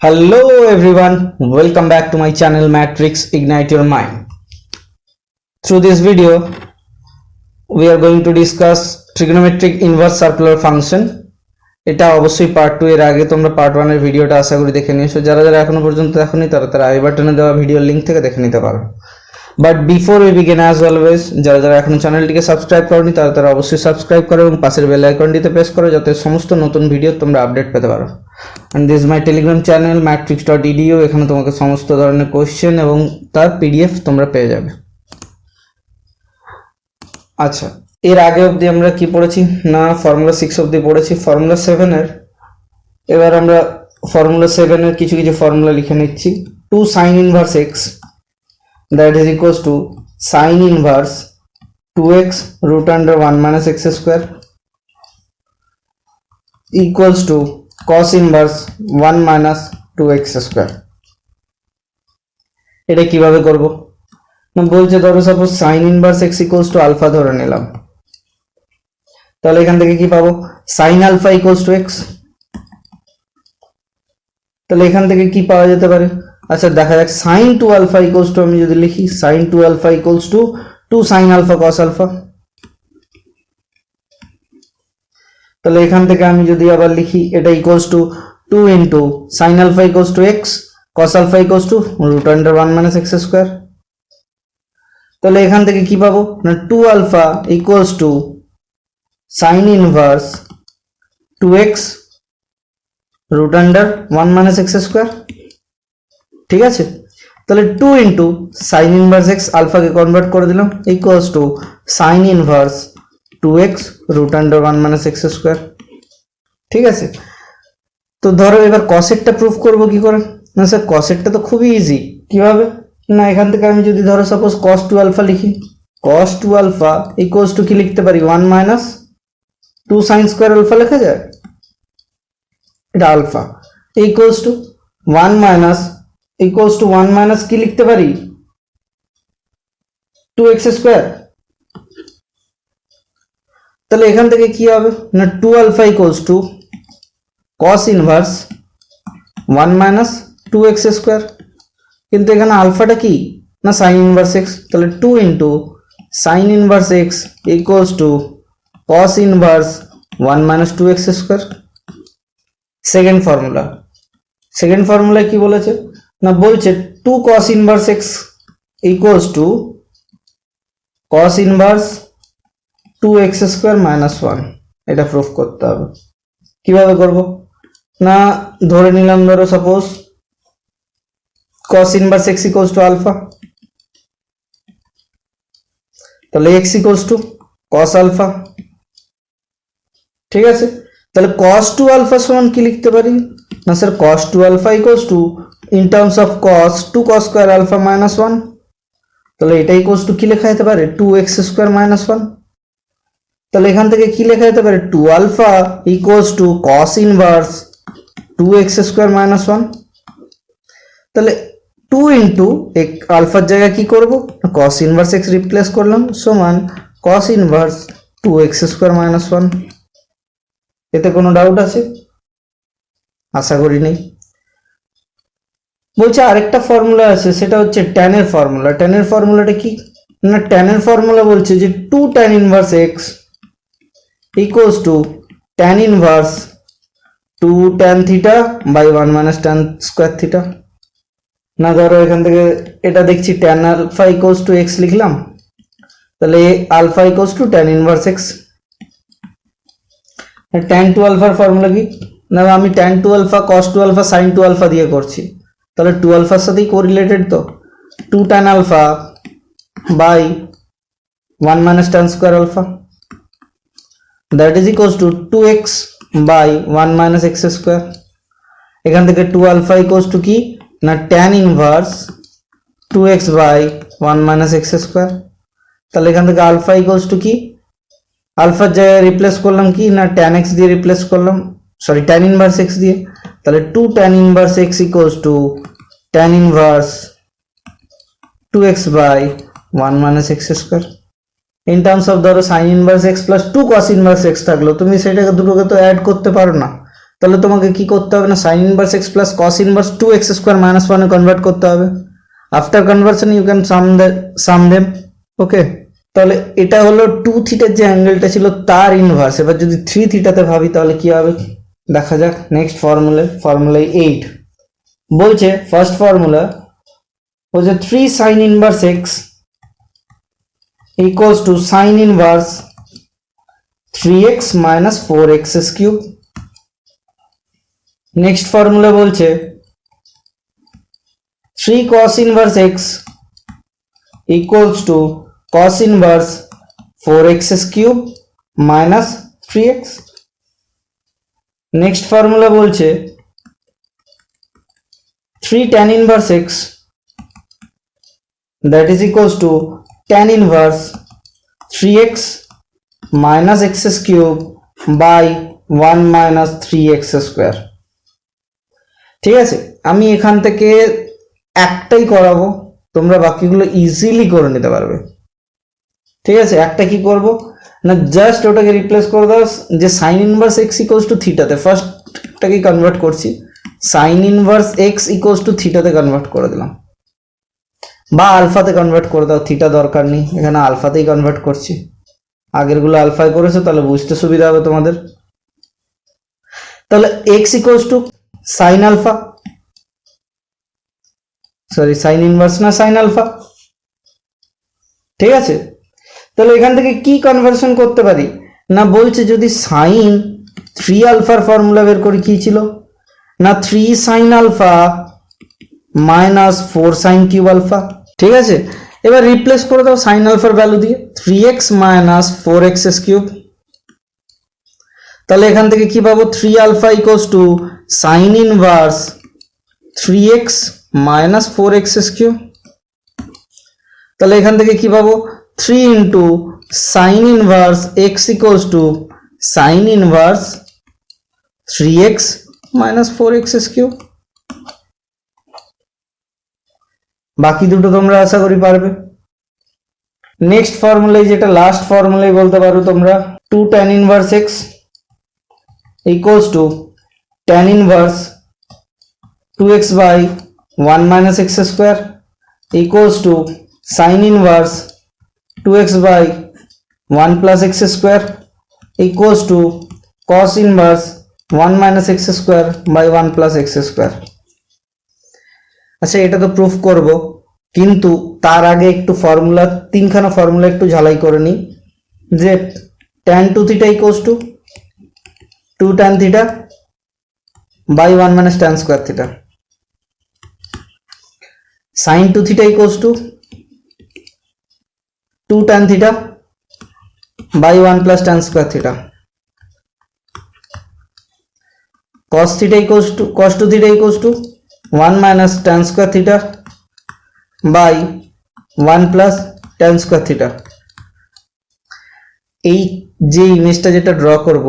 Hello everyone, welcome back to my channel Matrix Ignite Your Mind. Through this video, we are going to discuss trigonometric inverse circular function. এটা অবশ্যই part 2 এর আগে তোমরা part 1 এর ভিডিওটা আশা করি দেখে নিয়েছো। যারা যারা এখনো পর্যন্ত দেখোনি তারা আই বাটনে দেওয়া ভিডিওর লিংক থেকে দেখে নিতে পারো। But before we begin as always, যারা যারা এখনো চ্যানেলটিকে সাবস্ক্রাইব করোনি তারা অবশ্যই সাবস্ক্রাইব করো এবং পাশের বেল আইকনটিতে প্রেস করো যাতে সমস্ত নতুন ভিডিও তোমরা আপডেট পেতে পারো। And this my Telegram channel matrix.edu, এখানে তোমাকে সমস্ত ধরনের কোশ্চেন এবং তার পিডিএফ তোমরা পেয়ে যাবে। আচ্ছা, এর আগে অবধি আমরা কি পড়েছি না, ফর্মুলা 6 অবধি পড়েছি। ফর্মুলা 7 এর এবার আমরা ফর্মুলা 7 এর কিছু কিছু ফর্মুলা লিখে নিচ্ছি। 2 sin inverse x that is equals to sin inverse 2x root under 1 minus x square equals to cos inverse 1 minus 2x square। এটা কিভাবে করব না, বলছে ধরো suppose sin inverse x equals to alpha ধরে নিলাম, তাহলে এখান থেকে কি পাবো sin alpha equals to x। তাহলে এখান থেকে কি পাওয়া যেতে পারে, আচ্ছা দেখা যাক sin 2 alpha equals to, আমি যদি লিখি sin 2 alpha equals to 2 sin alpha cos alpha, তাহলে এখান থেকে আমি যদি আবার লিখি এটা equals to 2 into sin alpha equals to x cos alpha equals to root under 1 minus x square। তাহলে এখান থেকে কি পাবো না 2 alpha equals to sin inverse 2x root under 1 minus x square। ঠিক আছে, তাহলে 2 into sin inverse x alpha কে কনভার্ট করে দিলাম equals to sin inverse 2x root under 1 minus x square। ঠিক আছে, তো ধরো এবার cosecটা প্রুফ করব কি করে না স্যার, cosecটা তো খুবই ইজি। কিভাবে না, এখান থেকে আমি যদি ধরো সাপোজ cos 2 alpha লিখি, cos 2 alpha equals to কি লিখতে পারি 1 minus 2 sin square alpha লেখা যায়, এটা আলফা equals to 1 minus কি লিখতে পারি 2x square। তাহলে এখান থেকে কি হবে না 2 alpha equals to cos inverse 1 minus 2x square, কিন্তু এখানে আলফাটা কি না sin inverse x, তাহলে 2 into sin inverse x equals to cos inverse 1 minus 2x square। Second formula কি বলেছে না, বলছে 2 cos inverse x equals to cos inverse 2x square minus 1। এটা প্রুফ করতে হবে। কিভাবে করব না, ধরে নিলাম ধরো suppose cos inverse x equals to alpha, তাহলে x equals to cos alpha। ঠিক আছে, তাহলে cos 2 alpha সমান কি লিখতে পারি না sir, cos 2 alpha equals to in terms of cos 2 cos square alpha minus 1, তাহলে এটা equals to কি লেখা যেতে পারে 2x square minus 1। তাহলে এখান থেকে কি লেখা যেতে পারে 2 alpha equals to cos inverse 2x square minus 1। তাহলে 2 into আলফার জায়গায় কি করব cos inverse x রিপ্লেস করলাম সমান cos inverse 2x square minus 1। এতে কোনো ডাউট আছে? আশা করি নেই। বলছে আরেকটা ফর্মুলা আছে, সেটা হচ্ছে tan এর ফর্মুলা। tan এর ফর্মুলাটা কি না, tan এর ফর্মুলা বলছে যে 2 tan inverse x equals to tan inverse 2 tan theta by 1 minus tan square theta। না ধরো এখান থেকে এটা দেখছি tan alpha equals to x লিখলাম, তাহলে alpha equals to tan inverse x। tan 2 alpha formula কি না, আমি tan 2 alpha cos 2 alpha sin 2 alpha দিয়ে করছি, তাহলে 2 alpha সাথেই কোরিলেটেড, তো 2 tan alpha by 1 minus tan square alpha that is equals to 2x by 1 minus x square। এখান থেকে 2 alpha equals to কি না tan inverse 2x by 1 minus x square। তাহলে এখান থেকে alpha equals to কি, আলফার জায়গায় রিপ্লেস করলাম কি না tan x দিয়ে রিপ্লেস করলাম, সরি tan inverse x দিয়ে, তাহলে 2 tan inverse x equals to tan inverse 2x by 1 minus x square। in terms of ধরো sin inverse x plus 2 cos inverse x থাকলো, তুমি সেটাকে দুটোকে তো অ্যাড করতে পারো না, তাহলে তোমাকে কি করতে হবে না sine inverse x plus cos inverse 2x square minus 1 এ কনভার্ট করতে হবে। After conversion you can sum them. Okay, তাহলে এটা হলো 2 থিটার যে অ্যাঙ্গেলটা ছিল তার ইনভার্স। এবার যদি 3 থিটাতে ভাবি তাহলে কি হবে দেখা যাক। নেক্সট ফর্মুলায় 8 বলছে, ফার্স্ট ফর্মুলা বলছে 3 sign inverse x equals to sine inverse 3x minus 4x cube. Next formula বলছে 3 cos inverse x equals to cos inverse 4x cube minus 3x। Next formula বলছে 3 tan inverse x that is equals to tan inverse 3x minus x cube by 1 minus 3x square। ঠিক আছে, আমি এখান থেকে একটাই করাবো, তোমরা বাকিগুলো ইজিলি করে নিতে পারবে। ঠিক আছে, একটা কি করব না জাস্ট ওটাকে রিপ্লেস করে দাও যে sine inverse x equals to থিটাতে। ফার্স্টটাকে কনভার্ট করছি, sine inverse x equals to থিটাতে কনভার্ট করে দিলাম, বা আলফাতে কনভার্ট করে দাও, থিটা দরকার নেই, এখানে আলফাতেই কনভার্ট করছি। আগেরগুলো আলফায় করেছো তাহলে বুঝতে সুবিধা হবে তোমাদের। তাহলে x equals to sine alpha, sorry sine inverse না সাইন আলফা। ঠিক আছে, তাহলে এখান থেকে কি কনভার্সন করতে পারি না বলছে যদি সাইন 3 আলফার ফর্মুলা বের করি, কি ছিল না 3 sine alpha minus 4 sine cube alpha. ঠিক আছে, এবার রিপ্লেস করে দাও সাইন আলফার ভ্যালু দিয়ে 3x মাইনাস 4x কিউব। তাহলে এখান থেকে কি পাবো 3 alpha equals to sine inverse 3x minus 4x cube. তাহলে এখান থেকে কি পাবো 3 into sine inverse x equals to sine inverse 3x minus 4x cube. বাকি দুটো তোমরা আশা করি পারবে। নেক্সট ফর্মুলায় যেটা লাস্ট ফর্মুলায় বলতে পারো তোমরা 2 tan inverse x equals to tan inverse 2x by 1 minus x square equals to sin inverse 2x by 1 plus x square equals to cos inverse 1 minus x square by 1 plus x square। আচ্ছা, এটা তো proof করব, কিন্তু তার আগে একটু formula, তিনখানা formula একটু ঝালাই করে নিই। যে tan 2 theta equals to 2 tan theta by 1 minus tan square theta, sin 2 theta equals to 2 tan theta by 1 plus tan square theta, cos 2 theta equals to 1 minus tan square theta by 1 plus tan square theta। এই যে ইমেজটা যেটা draw করব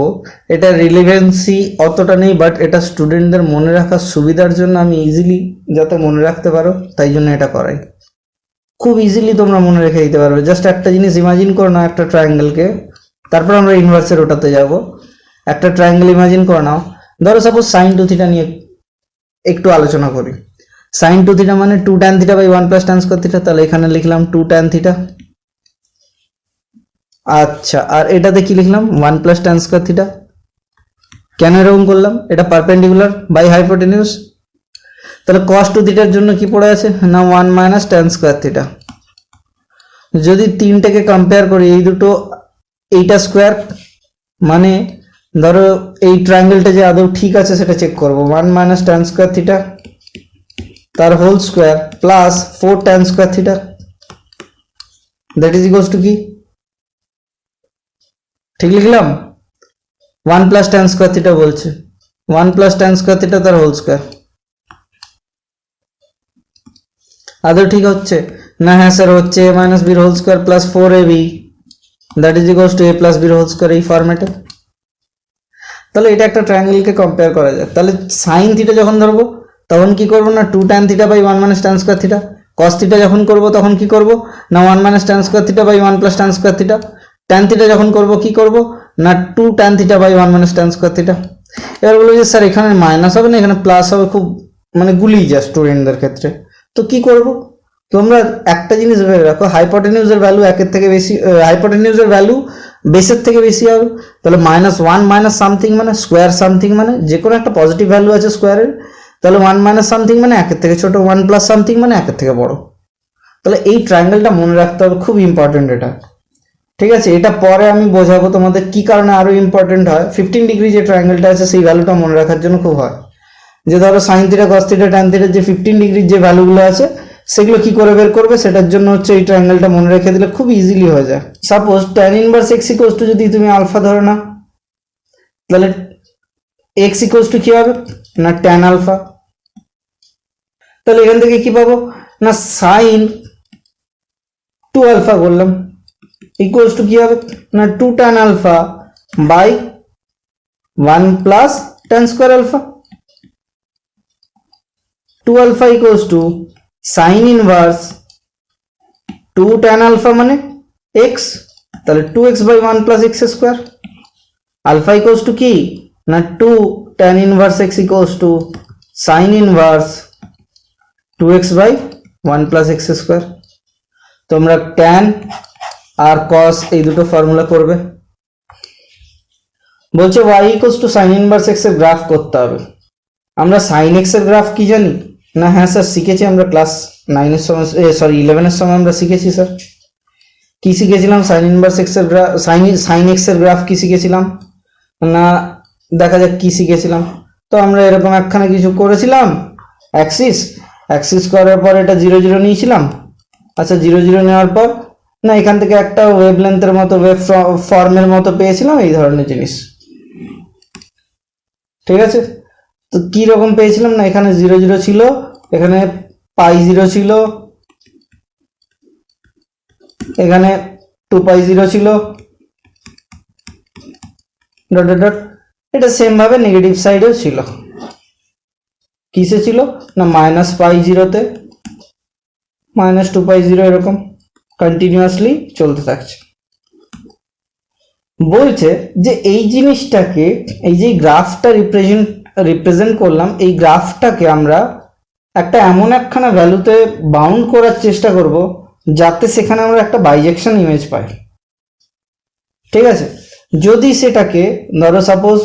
এটা relevancy অতটা নেই, but এটা স্টুডেন্টদের মনে রাখার সুবিধার জন্য আমি ইজিলি যাতে মনে রাখতে পারো তাই জন্য এটা করাই। খুব ইজিলি তোমরা মনে রেখে দিতে পারবে। জাস্ট একটা জিনিস ইমাজিন করো না, একটা ট্রায়াঙ্গেলকে, তারপর আমরা ইনভার্সের ওটাতে যাব। একটা ট্রায়াঙ্গেল ইমাজিন করে নাও, ধরো সাপোজ সাইন 2 থিটা নিয়ে একটু আলোচনা করি। সাইন 2 থিটা মানে 2 tan theta by 1 plus tan square theta, তাহলে এখানে লিখলাম 2 tan থিটা। আচ্ছা, আর এটাতে কি লিখলাম 1 প্লাস tan স্কয়ার থিটা। কেন এরকম করলাম, এটা পারপেন্ডিকুলার বাই হাইপোটেনিউস। তাহলে cos 2 থিটার জন্য কি পড়ে আছে না 1 মাইনাস tan স্কয়ার থিটা। যদি তিনটাকে কম্পেয়ার করি, এই দুটো এইটা স্কয়ার, মানে ধরো এই ট্রায়াঙ্গেলটা যে আদৌ ঠিক আছে সেটা চেক করব। 1 মাইনাস tan স্কয়ার থিটা তার whole square plus 4 tan square theta, that is equals to কি, ঠিক লিখলাম 1 প্লাস tan স্কয়ার থিটা বলছে, 1 প্লাস tan স্কয়ার থিটা তার হোল স্কয়ার। আদৌ ঠিক হচ্ছে না? হ্যাঁ স্যার হচ্ছে। a minus b whole square plus 4ab that is equals to a plus b whole square, এই ফরম্যাটে। তাহলে এটা একটা ট্রায়াঙ্গেলকে কম্পেয়ার করা যায়। তাহলে সাইন থিটা যখন ধরবো তখন কি করবো না 2 tan theta by 1 minus tan square theta. Cos theta যখন করবো তখন কি করবো না 1 minus tan square theta by 1 plus tan square theta. tan theta যখন করবো কি করবো না 2 tan theta by 1 minus tan square theta. এবার বললো যে স্যার এখানে মাইনাস হবে না, এখানে প্লাস হবে, খুব মানে গুলিয়ে যায় স্টুডেন্টদের ক্ষেত্রে। তো কি করব, তোমরা একটা জিনিস ভেবে রাখো, হাইপোটেনিউজের ভ্যালু একের থেকে বেশি, হাইপোটেনিউজের ভ্যালু বেসের থেকে বেশি হবে। তাহলে -1 মাইনাস সামথিং মানে স্কোয়ার সামথিং, মানে যে কোনো একটা পজিটিভ ভ্যালু আছে স্কোয়ারের, তাহলে 1 মাইনাস সামথিং মানে একের থেকে ছোট, 1 প্লাস সামথিং মানে একের থেকে বড়। তাহলে এই ট্রায়াঙ্গেলটা মনে রাখতে হবে, খুব ইম্পর্টেন্ট এটা। ঠিক আছে, এটা পরে আমি বোঝাবো তোমাদের কি কারণে আরো ইম্পর্টেন্ট হয়। 15 ডিগ্রি যে ট্রায়াঙ্গেলটা আছে সেই ভ্যালুটা মনে রাখার জন্য খুব হয়, যে ধরো sine theta cos theta tan থিটার যে 15 ডিগ্রির যে ভ্যালুগুলো আছে সেগুলো কি করে বের করবে, সেটার জন্য হচ্ছে এই ট্রায়াঙ্গেলটা মনে রেখে দিলে খুব ইজিলি হয়ে যায়। Suppose tan inverse x equals two যদি তুমি আলফা ধরো না, তাহলে x ইকুয়ালস টু কি হবে না tan আলফা। তাহলে এখান থেকে কি পাবো না সাইন 2 আলফা করলাম ইকুয়ালস টু কি হবে না 2 tan alpha by 1 plus tan square alpha. 2 alpha equals to sine inverse 2 tan alpha মানে x, তাহলে 2x by 1 plus x square. Alpha equals to কি না 2 tan inverse x equals to sine inverse 2x by 1 plus x square. তোমরা tan আর cos এই দুটো formula করবে। বলছে y equals to sine inverse x এর গ্রাফ করতে হবে। আমরা সাইন x এর গ্রাফ কি জানি না? হ্যাঁ স্যার শিখেছি, আমরা ক্লাস 9 এর সময়, সরি 11 এর সময় আমরা শিখেছি স্যার। কি শিখেছিলাম? সাইন ইনভার্স x এর গ্রাফ, সাইন x এর গ্রাফ কি শিখেছিলাম না? দেখা যাক কি শিখেছিলাম। তো আমরা এরকম একখানা কিছু করেছিলাম, অ্যাক্সিস করার পর এটা 0 0 নিয়েছিলাম। আচ্ছা 0 0 নেওয়ার পর না এখান থেকে একটা ওয়েভ লেন্থের মতো, ওয়েভ ফর্মের মতো পেয়েছিলাম, এই ধরনের জিনিস। ঠিক আছে, তো কি রকম পেয়েছিলাম না এখানে 0 0 ছিল, এখানে π0 ছিল, এখানে 2π0 ছিল, ডট ডট ডট। এটা সেম ভাবে নেগেটিভ সাইডেও ছিল। কিসে ছিল না -π0 তে, -2π0, এরকম কন্টিনিউয়াসলি চলতে থাকছে। বলছে যে এই জিনিসটাকে, এই যে গ্রাফটা রিপ্রেজেন্ট করলাম, এই গ্রাফটাকে আমরা একটা এমন একখানা ভ্যালুতে বাউন্ড করার চেষ্টা করব যাতে সেখানে আমরা একটা বাইজেকশন ইমেজ পাই। ঠিক আছে, যদি সেটাকে ধরো সাপোজ,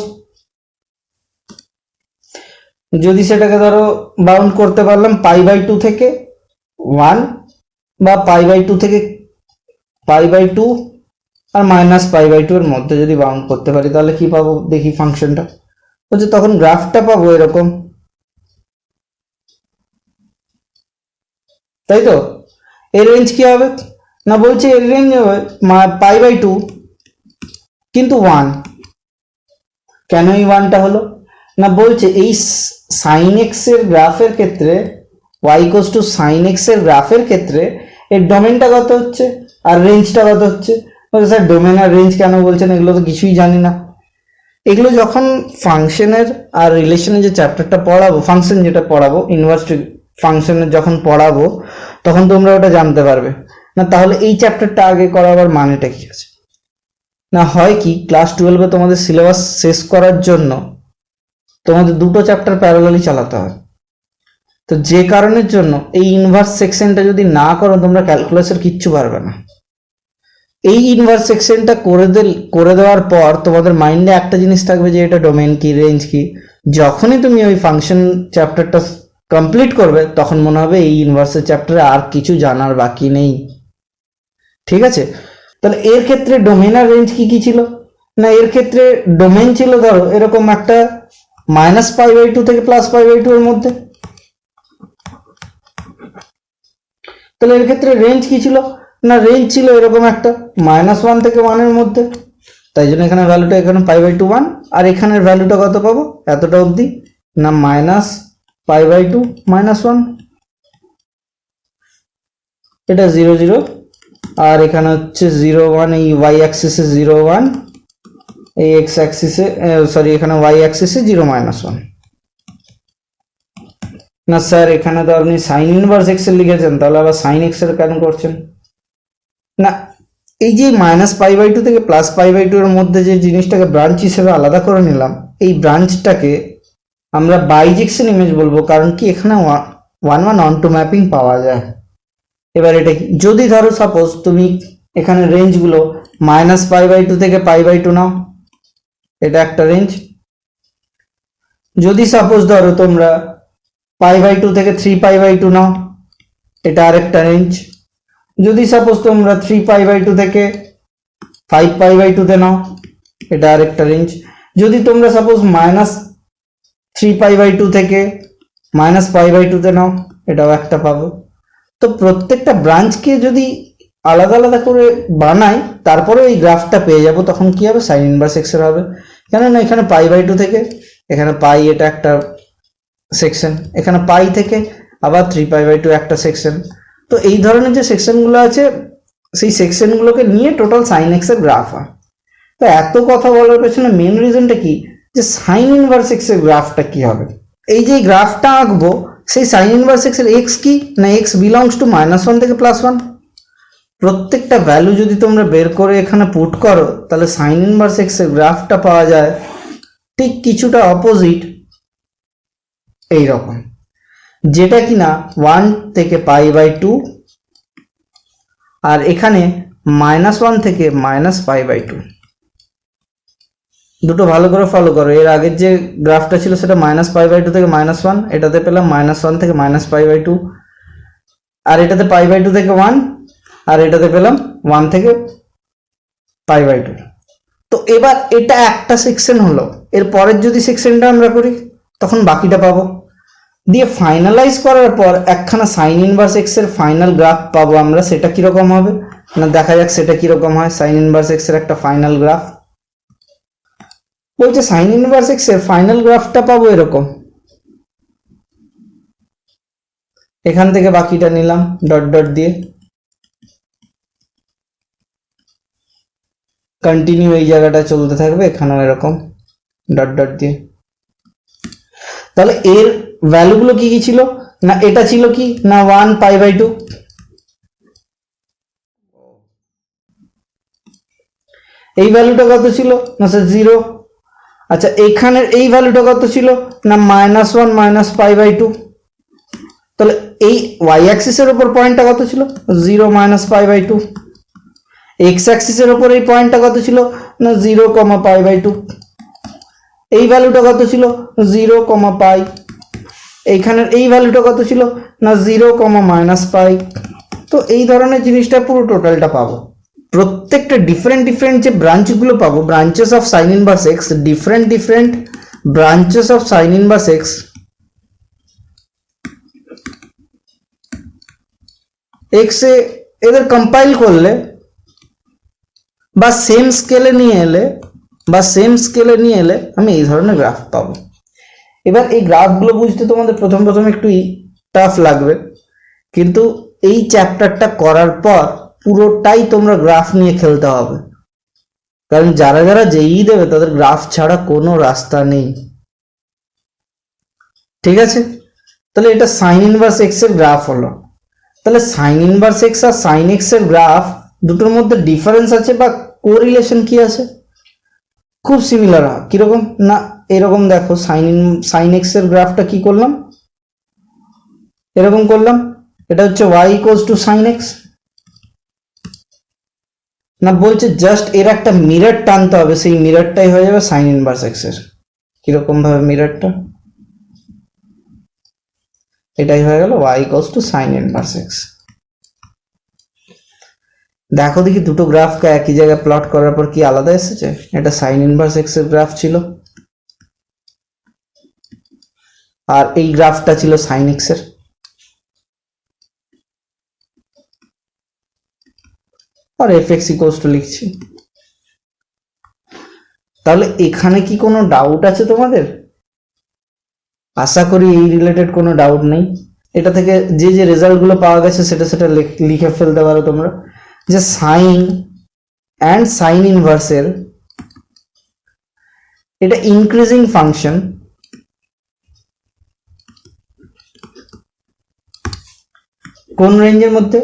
যদি সেটাকে ধরো বাউন্ড করতে পারলাম π/2 থেকে 1 বা π/2 থেকে π/2 আর -π/2 এর মধ্যে যদি বাউন্ড করতে পারি, তাহলে কি পাবো দেখি ফাংশনটা। বলছে তখন গ্রাফটা পাবো এরকম, তাই তো? এর রেঞ্জ কি হবে না? বলছে এর রেঞ্জ হবে π/2 কিন্তু 1। কেন এই 1টা হলো না? বলছে এই সাইন এক্স এর গ্রাফের ক্ষেত্রে, y equals to sine x এর গ্রাফের ক্ষেত্রে এর ডোমেনটা কত হচ্ছে আর রেঞ্জটা কত হচ্ছে। বলছে স্যার ডোমেন আর রেঞ্জ কেন বলছেন? এগুলো তো কিছুই জানি না। এগুলো যখন ফাংশনের আর রিলেশনের যে চ্যাপ্টারটা পড়াবো, ফাংশন যেটা পড়াবো, ইনভার্স ফাংশনের যখন পড়াবো, তখন তোমরা ওটা জানতে পারবে না। তাহলে এই চ্যাপ্টারটা আগে করাবার মানেটা কি আছে না? হয় কি ক্লাস 12-এ তোমাদের সিলেবাস শেষ করার জন্য তোমাদের দুটো চ্যাপ্টার প্যারালালি চালাতে হয়। তো যে কারণের জন্য এই ইনভার্স সেকশনটা যদি না করো, তোমরা ক্যালকুলাসের কিচ্ছু পারবে না। এই ইনভার্স সেকশনটা করে দেওয়ার পর তোমাদের মাইন্ডে একটা জিনিস থাকবে যে এটা ডোমেন কি, রেঞ্জ কি। যখনই তুমি ওই ফাংশন চ্যাপ্টারটা কমপ্লিট করবে, তখন মনে হবে এই ইনভার্সের চ্যাপ্টারে আর কিছু জানার বাকি নেই। ঠিক আছে, তাহলে এর ক্ষেত্রে ডোমেন আর রেঞ্জ কি কি ছিল না? এর ক্ষেত্রে ডোমেন ছিল ধরো এরকম একটা -π/2 থেকে +π/2 এর মধ্যে। তাহলে এর ক্ষেত্রে রেঞ্জ কি ছিল না? রেঞ্জ ছিল এরকম একটা -1 থেকে 1 এর মধ্যে। তাই জন্য এখানে ভ্যালুটা এখানে π/2 1, আর এখানের ভ্যালুটা কত পাবো এতটা অবধি না -π/2 -1। এটা 0 0, আর এখানে হচ্ছে 0 1, এই y অ্যাক্সিসে 0 1, এই x অ্যাক্সিসে, সরি এখানে y অ্যাক্সিসে 0 -1। না স্যার এখানে তো আপনি সাইন ইনভার্স x এর লিখেছেন, তাহলে আবার সাইন x এর কেন করছেন না? এই যে -π/2 থেকে +π/2 এর মধ্যে যে জিনিসটাকে ব্রাঞ্চ হিসেবে আলাদা করে নিলাম, এই ব্রাঞ্চটাকে আমরা বাইজেকশন ইমেজ বলবো, কারণ কি এখানে 1:1 ম্যাপিং পাওয়া যায়। এবার এটা কি, যদি ধরো সাপোজ তুমি এখানে রেঞ্জগুলো -π/2 থেকে π/2 নাও, এটা একটা রেঞ্জ। যদি সাপোজ ধরো তোমরা π/2 থেকে 3π/2 নাও, এটা আরেকটা রেঞ্জ। যদি সাপোজ তোমরা 3π/2 থেকে 5π/2 তে নাও, এটা আরেকটা রেঞ্জ। যদি তোমরা সাপোজ -3π/2 থেকে -π/2 তে নাও, এটাও একটা পাবো। তো প্রত্যেকটা ব্রাঞ্চকে যদি আলাদা আলাদা করে বানাই, তারপরে এই গ্রাফটা পেয়ে যাব, তখন কি হবে, সাইন ইনভার্স এক্স এর হবে। কেননা এখানে π/2 থেকে এখানে পাই, এটা একটা সেকশন, এখানে পাই থেকে আবার 3π/2 একটা সেকশন। তো এই ধরনের যে সেকশনগুলো আছে, সেই সেকশনগুলোকে নিয়ে টোটাল সাইন এক্স এর গ্রাফ হয়। তো এত কথা বলার পেছনে মেন রিজনটা কি, যে সাইন ইনভার্স এক্স এর গ্রাফটা কি হবে। এই যে গ্রাফটা আঁকবো, সেই সাইন ইনভার্স এক্স এর এক্স কি না, এক্স বিলংস টু -1 থেকে +1। প্রত্যেকটা ভ্যালু যদি তোমরা বের করে এখানে পুট করো, তাহলে সাইন ইনভার্স এক্স এর গ্রাফটা পাওয়া যায় ঠিক কিছুটা অপোজিট এইরকম, যেটা কিনা 1 থেকে π/2, আর এখানে -1 থেকে -π/2। দুটো ভালো করে ফলো করো। এর আগের যে গ্রাফটা ছিল সেটা -π/2 থেকে -1, এটাতে পেলাম -1 থেকে -π/2, আর এটাতে π/2 থেকে 1, আর এটাতে পেলাম 1 থেকে π/2। তো এবার এটা একটা সেকশন হলো, এর পরের যদি সেকশনটা আমরা করি, তখন বাকিটা পাবো। দিয়ে ফাইনালাইজ করার পর একখানা সাইন ইনভার্স এক্স এর ফাইনাল গ্রাফ পাবো আমরা। সেটা কিরকম হবে না, দেখা যাক সেটা কিরকম হয়। সাইন ইনভার্স এক্স এর একটা ফাইনাল গ্রাফ বলছে, সাইন ইনভার্স এক্স এর ফাইনাল গ্রাফটা পাবো এরকম। এখান থেকে বাকিটা নিলাম ডট ডট দিয়ে, কন্টিনিউ এই জায়গাটা চলতে থাকবে, এখানেও এরকম ডট ডট দিয়ে। তাহলে এর ভ্যালুগুলো কি কি ছিল না, এটা ছিল কি না 1π/2, এই ভ্যালুটা কত ছিল না স্যার 0। আচ্ছা, এখানের এই ভ্যালুটা কত ছিল না -1 π/2। তাহলে এই ওয়াই অ্যাক্সিসের উপর পয়েন্টটা কত ছিল 0 π/2। এক্স অ্যাক্সিসের উপর এই পয়েন্টটা কত ছিল না 0, π/2। এই ভ্যালুটা কত ছিল 0, π। এইখানের এই ভ্যালুটা কত ছিল না 0, -π। তো এই ধরনের জিনিসটা পুরো টোটালটা পাবো। প্রত্যেকটা ডিফারেন্ট ডিফারেন্ট যে ব্রাঞ্চগুলো পাবো, branches of sine inverse x, different different branches of sine inverse x, x এ এদের কম্পাইল করলে বা সেম স্কেলে নিয়ে এলে আমি এই ধরনের গ্রাফ পাবো। এবার এই গ্রাফগুলো বুঝতে তোমাদের প্রথম একটু টাফ লাগবে, কিন্তু এই চ্যাপ্টারটা করার পর পুরোটাই তোমরা গ্রাফ নিয়ে খেলতে হবে, কারণ যারা যারা যেই দেবে তাদের গ্রাফ ছাড়া কোনো রাস্তা নেই। ঠিক আছে, তাহলে এটা সাইন ইনভার্স এক্স এর গ্রাফ হলো। তাহলে সাইন ইনভার্স এক্স আর সাইন এক্স এর গ্রাফ দুটোর মধ্যে ডিফারেন্স আছে বা কোরিলেশন কি আছে, খুব সিমিলার হয়। কিরকম না, এরকম দেখো, সাইন এক্স এর গ্রাফটা কি করলাম, এরকম করলাম। এটা হচ্ছে y equals to sine x না, বলছে জাস্ট এর একটা মিরর টানতে হবে, সেই মিররটাই হয়ে যাবে সাইন ইনভার্স এক্স এর। কিরকম ভাবে মিররটা, এটাই হয়ে গেল y equals to sine inverse x. দেখো দেখি দুটো গ্রাফকে একই জায়গায় প্লট করার পর কি আলাদা এসেছে। এটা সাইন ইনভার্স এক্স এর গ্রাফ ছিল, আর এই গ্রাফটা ছিল সাইন এক্স এর। আর fx ইকুয়ালস টু লিখছি। তাহলে এখানে কি কোনো ডাউট আছে তোমাদের? আশা করি এই রিলেটেড কোনো ডাউট নেই। এটা থেকে যে যে রেজাল্টগুলো পাওয়া গেছে সেটা লিখে ফেলতে পারো তোমরা, যে সাইন অ্যান্ড সাইন ইনভার্সের এটা ইনক্রিজিং ফাংশন, কোন রেঞ্জের মধ্যে,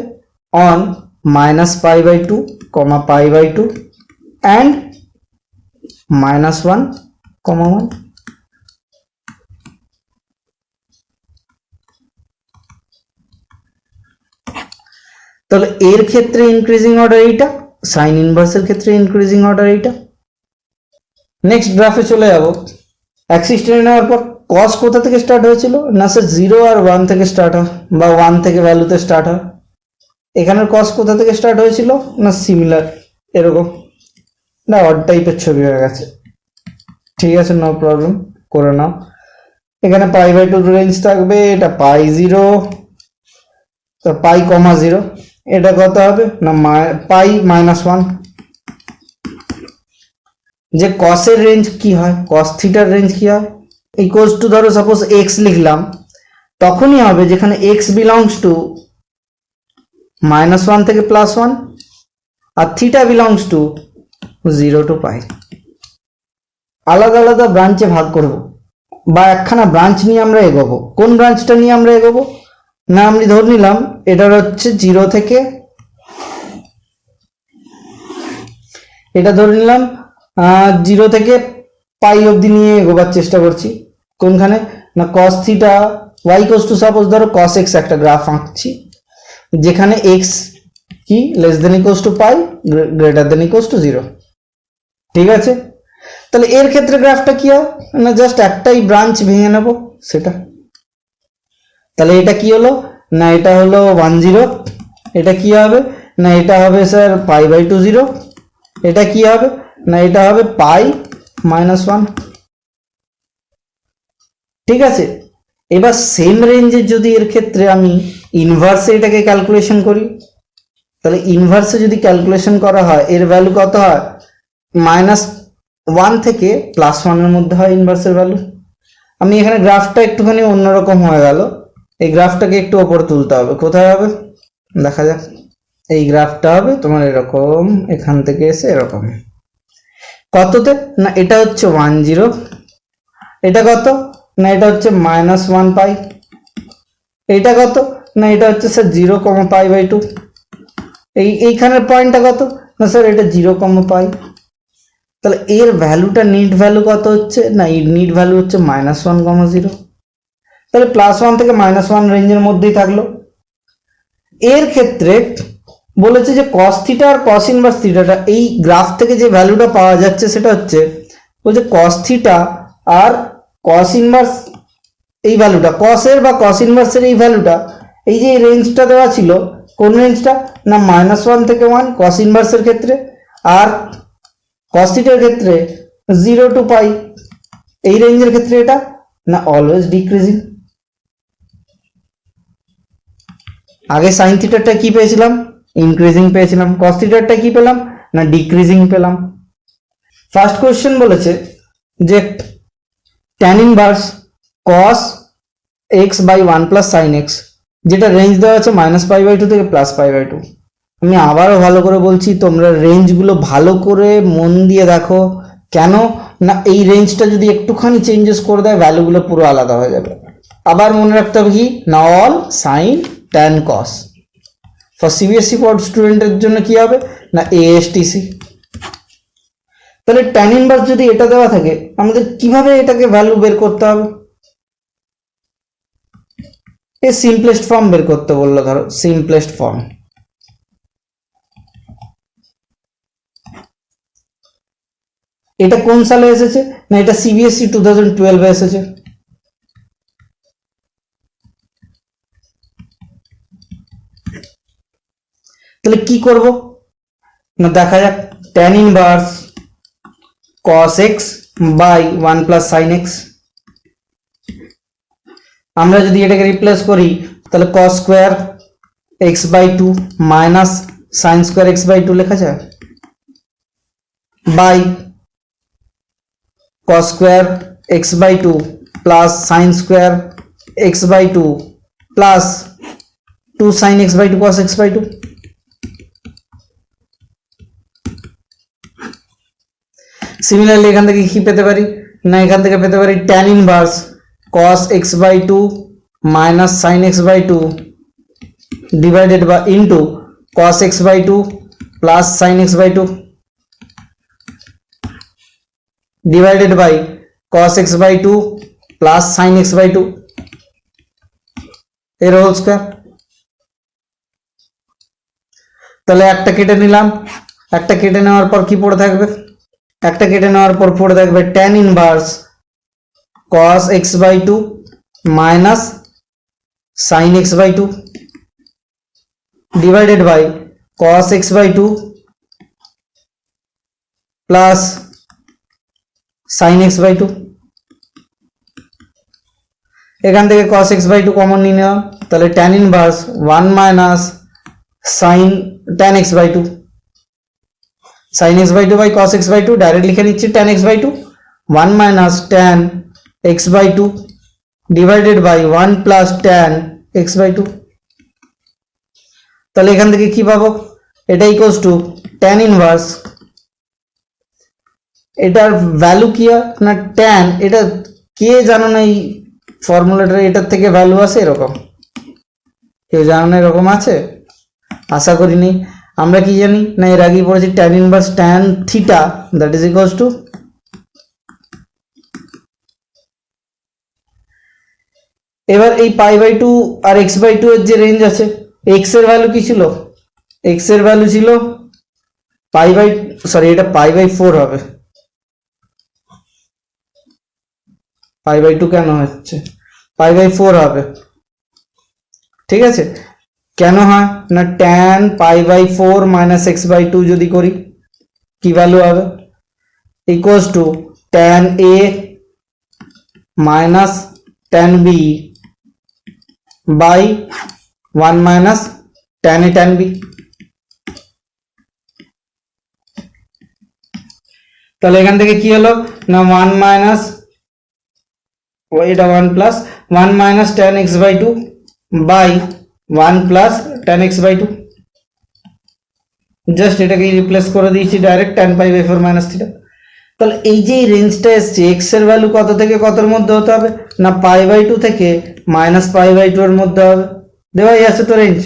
on -π/2 comma pi by 2 and -1 comma 1. তাহলে এর ক্ষেত্রে ইনক্রিজিং অর্ডার এইটা, সাইন ইনভার্সের ক্ষেত্রে ইনক্রিজিং অর্ডার এইটা। নেক্সট গ্রাফে চলে যাব। অ্যাক্সিস টেনে নেওয়ার পর কস কোথা থেকে স্টার্ট হয়েছিল? না স্যার 0 আর 1 থেকে স্টার্ট হয়, বা 1 থেকে ভ্যালুতে স্টার্ট হয়। এখানের কস কোথা থেকে স্টার্ট হয়েছিল? না সিমিলার এরকম, না অড টাইপের ছবি হয়ে গেছে। ঠিক আছে, নো প্রবলেম, করে নাও। এখানে পাই বাই 2 রেঞ্জ থাকবে, এটা পাই 0, তো পাই কমা 0, এটা কত হবে? না পাই -1। যে কসের রেঞ্জ কি হয়, কস থিটার রেঞ্জ কি হয়? ইকুয়ালস টু, ধরো সাপোজ এক্স লিখলাম, তখনই হবে যেখানে এক্স বিলংস টু -1 থেকে +1 আর থিটা বিলংস টু 0 টু পাই। আলাদা আলাদা ব্রাঞ্চে ভাগ করব, বা একখানা ব্রাঞ্চ নিয়ে আমরা এগোবো। কোন ব্রাঞ্চটা নিয়ে আমরা এগোবো? না আমি ধরে নিলাম এটার হচ্ছে 0 থেকে, এটা ধরে নিলাম 0 থেকে পাই অবধি নিয়ে এগোবার চেষ্টা করছি। কোনখানে? না cos theta y equals to, suppose ধরো কস এক্স একটা গ্রাফ আঁকছি, যেখানে এক্স কি less than equals to pi, greater than equals to 0। ঠিক আছে, তাহলে এর ক্ষেত্রে গ্রাফটা কি হয়? না জাস্ট একটাই ব্রাঞ্চ ভেঙে নেব সেটা। তাহলে এটা কি হলো? না এটা হলো 1 0। এটা কি হবে? না এটা হবে স্যার পাই বাই 2 0। এটা কি হবে? না এটা হবে পাই -1। ঠিক আছে, এবার সেম রেঞ্জের যদি এর ক্ষেত্রে আমি ইনভার্সে এটাকে ক্যালকুলেশন করি, তাহলে ইনভার্সে যদি ক্যালকুলেশন করা হয় এর ভ্যালু কত হয়? -1 থেকে +1 এর মধ্যে হয় ইনভার্সের ভ্যালু। আমি এখানে গ্রাফটা একটুখানি অন্যরকম হয়ে গেল, এই গ্রাফটাকে একটু ওপর তুলতে হবে। কোথায় হবে দেখা যাক। এই গ্রাফটা হবে তোমার এরকম, এখান থেকে এসে এরকম। কততে? না এটা হচ্ছে 1 0, এটা কত? না এটা হচ্ছে -1 পাই। এইটা কত? না এটা হচ্ছে স্যার 0 পাই বাই 2। এইখানের পয়েন্টটা কত? না স্যার এটা 0 পাই। তাহলে এর ভ্যালুটা নিট ভ্যালু কত হচ্ছে? না এই নিট ভ্যালু হচ্ছে -1, 0। তাহলে +1 থেকে -1 রেঞ্জের মধ্যেই থাকলো। এর ক্ষেত্রে বলেছে যে কস থিটা আর কস ইনভার্স থিটাটা, এই গ্রাফ থেকে যে ভ্যালুটা পাওয়া যাচ্ছে সেটা হচ্ছে, বলছে কস থিটা আর কস ইনভার্স, এই ভ্যালুটা কসের বা কস ইনভার্সের এই ভ্যালুটা, এই যে এই রেঞ্জটা দেওয়া ছিল, কোন রেঞ্জটা? না -1 থেকে 1 কস ইনভার্সের ক্ষেত্রে, আর কস থিটার ক্ষেত্রে 0 টু পাই। এই রেঞ্জের ক্ষেত্রে এটা না অলওয়েজ ডিক্রিজিং। আগে সাইন থিটারটা কি পেয়েছিলাম? ইনক্রিজিং পেয়েছিলাম। কস থিটারটা কি পেলাম? না ডিক্রিজিং পেলাম। ফার্স্ট কোশ্চেন বলেছে যে tan inverse cos x by 1 plus sine x, যেটা রেঞ্জ দেওয়া আছে -π/2 থেকে +π/2। আমি আবারও ভালো করে বলছি, তোমরা রেঞ্জগুলো ভালো করে মন দিয়ে দেখো। কেন না এই রেঞ্জটা যদি একটুখানি চেঞ্জেস করে দেয় ভ্যালুগুলো পুরো আলাদা হয়ে যাবে। আবার মনে রাখতে হবে কি না all sign tan cos. For CBSE board স্টুডেন্টের জন্য কি হবে? না এএসটিসি। তাহলে ট্যান ইনভার্স যদি এটা দেওয়া থাকে, আমাদের কিভাবে এটাকে ভ্যালু বের করতে হবে? এই সিম্পলেস্ট ফর্ম বের করতে বললো, ধরো সিম্পলেস্ট ফর্ম। এটা কোন সালে এসেছে? না এটা সিবিএসসি 2012 এ এসেছে। তাহলে কি করব? না দেখা যাক, tan inverse cos x by 1 plus sin x। আমরা যদি এটাকে রিপ্লেস করি তাহলে cos square x by 2 minus sin square x by 2 লেখা যায়, by cos square x by 2 plus sin square x by 2 plus 2 sin x by 2 cos x by 2। Similarly এখান থেকে কি পেতে পারি? না এখান থেকে পেতে পারি tan inverse cos x by 2 minus sin x by 2 divided by into cos x by 2 plus sine x by two divided by cos x by two plus sine x by two এর whole square. তাহলে একটা কেটে নিলাম, একটা কেটে নেওয়ার পর কি পড়ে থাকবে, একটা কেটে নেওয়ার পর পড়ে থাকবে tan inverse cos x by two minus sin x by two divided by cos x by two plus sin x by two. এখান থেকে cos x by two common নিয়ে নেওয়া, তাহলে tan inverse 1 minus sin tan x by two, sin x by two by cos x by two direct লিখে নিচ্ছি tan x by two, 1 minus tan x by two divided by 1 plus tan x by two. তাহলে এখান থেকে কি পাবো, এটা equals to tan inverse, এটার value কি না tan, এটা কে জানো না এই ফর্মুলাটা এটার থেকে ভ্যালু আছে এরকম, কেউ জানো না এরকম আছে, আশা করি নেই। আমরা কি জানি না এর আগেই পড়েছি tan inverse tan theta that is equals to, এবার এই পাই বাই টু আর এক্স বাই টু এর যে রেঞ্জ আছে, এক্স এর ভ্যালু কি ছিল, এক্স এর ভ্যালু ছিল পাই বাই, সরি এটা পাই বাই ফোর হবে, পাই বাই টু কেন হচ্ছে, পাই বাই ফোর হবে, ঠিক আছে। কেন হয় না tan pi by four minus x by two যদি করি কি ভ্যালু হবে, equals to tan a minus tan b by 1 minus tan a tan b। তাহলে এখান থেকে কি হলো না 1 মাইনাস এটা 1 plus 1 minus tan x by two by 1 plus tan x by two, just এটাকে রিপ্লেস করে দিয়েছি direct tan pi by four minus theta. তাহলে এই যে রেঞ্জটা এসছে এক্স এর ভ্যালু কত থেকে কতর মধ্যে হতে হবে না পাই বাই টু থেকে মাইনাস পাই বাই টু এর মধ্যে হবে, দেওয়াই আছে তো রেঞ্জ।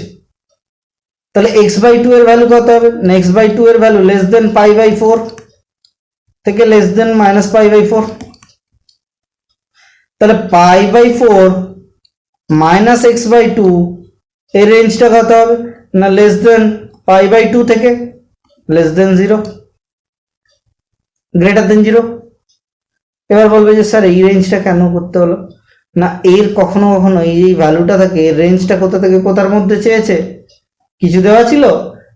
তাহলে এক্স বাই টু এর ভ্যালু কত হবে না এক্স বাই টু এর value less than pi by four থেকে less than minus pi by four. তাহলে pi by four minus x by two এর রেঞ্জটা কত হবে না less than pi by two থেকে less than zero, greater than zero. এবার বলবে যে স্যার এই রেঞ্জটা কেন করতে হলো না, এর কখনো কখনো এই যে ভ্যালুটা থাকে এর রেঞ্জটা কোথা থেকে কোথার মধ্যে চেয়েছে, কিছু দেওয়া ছিল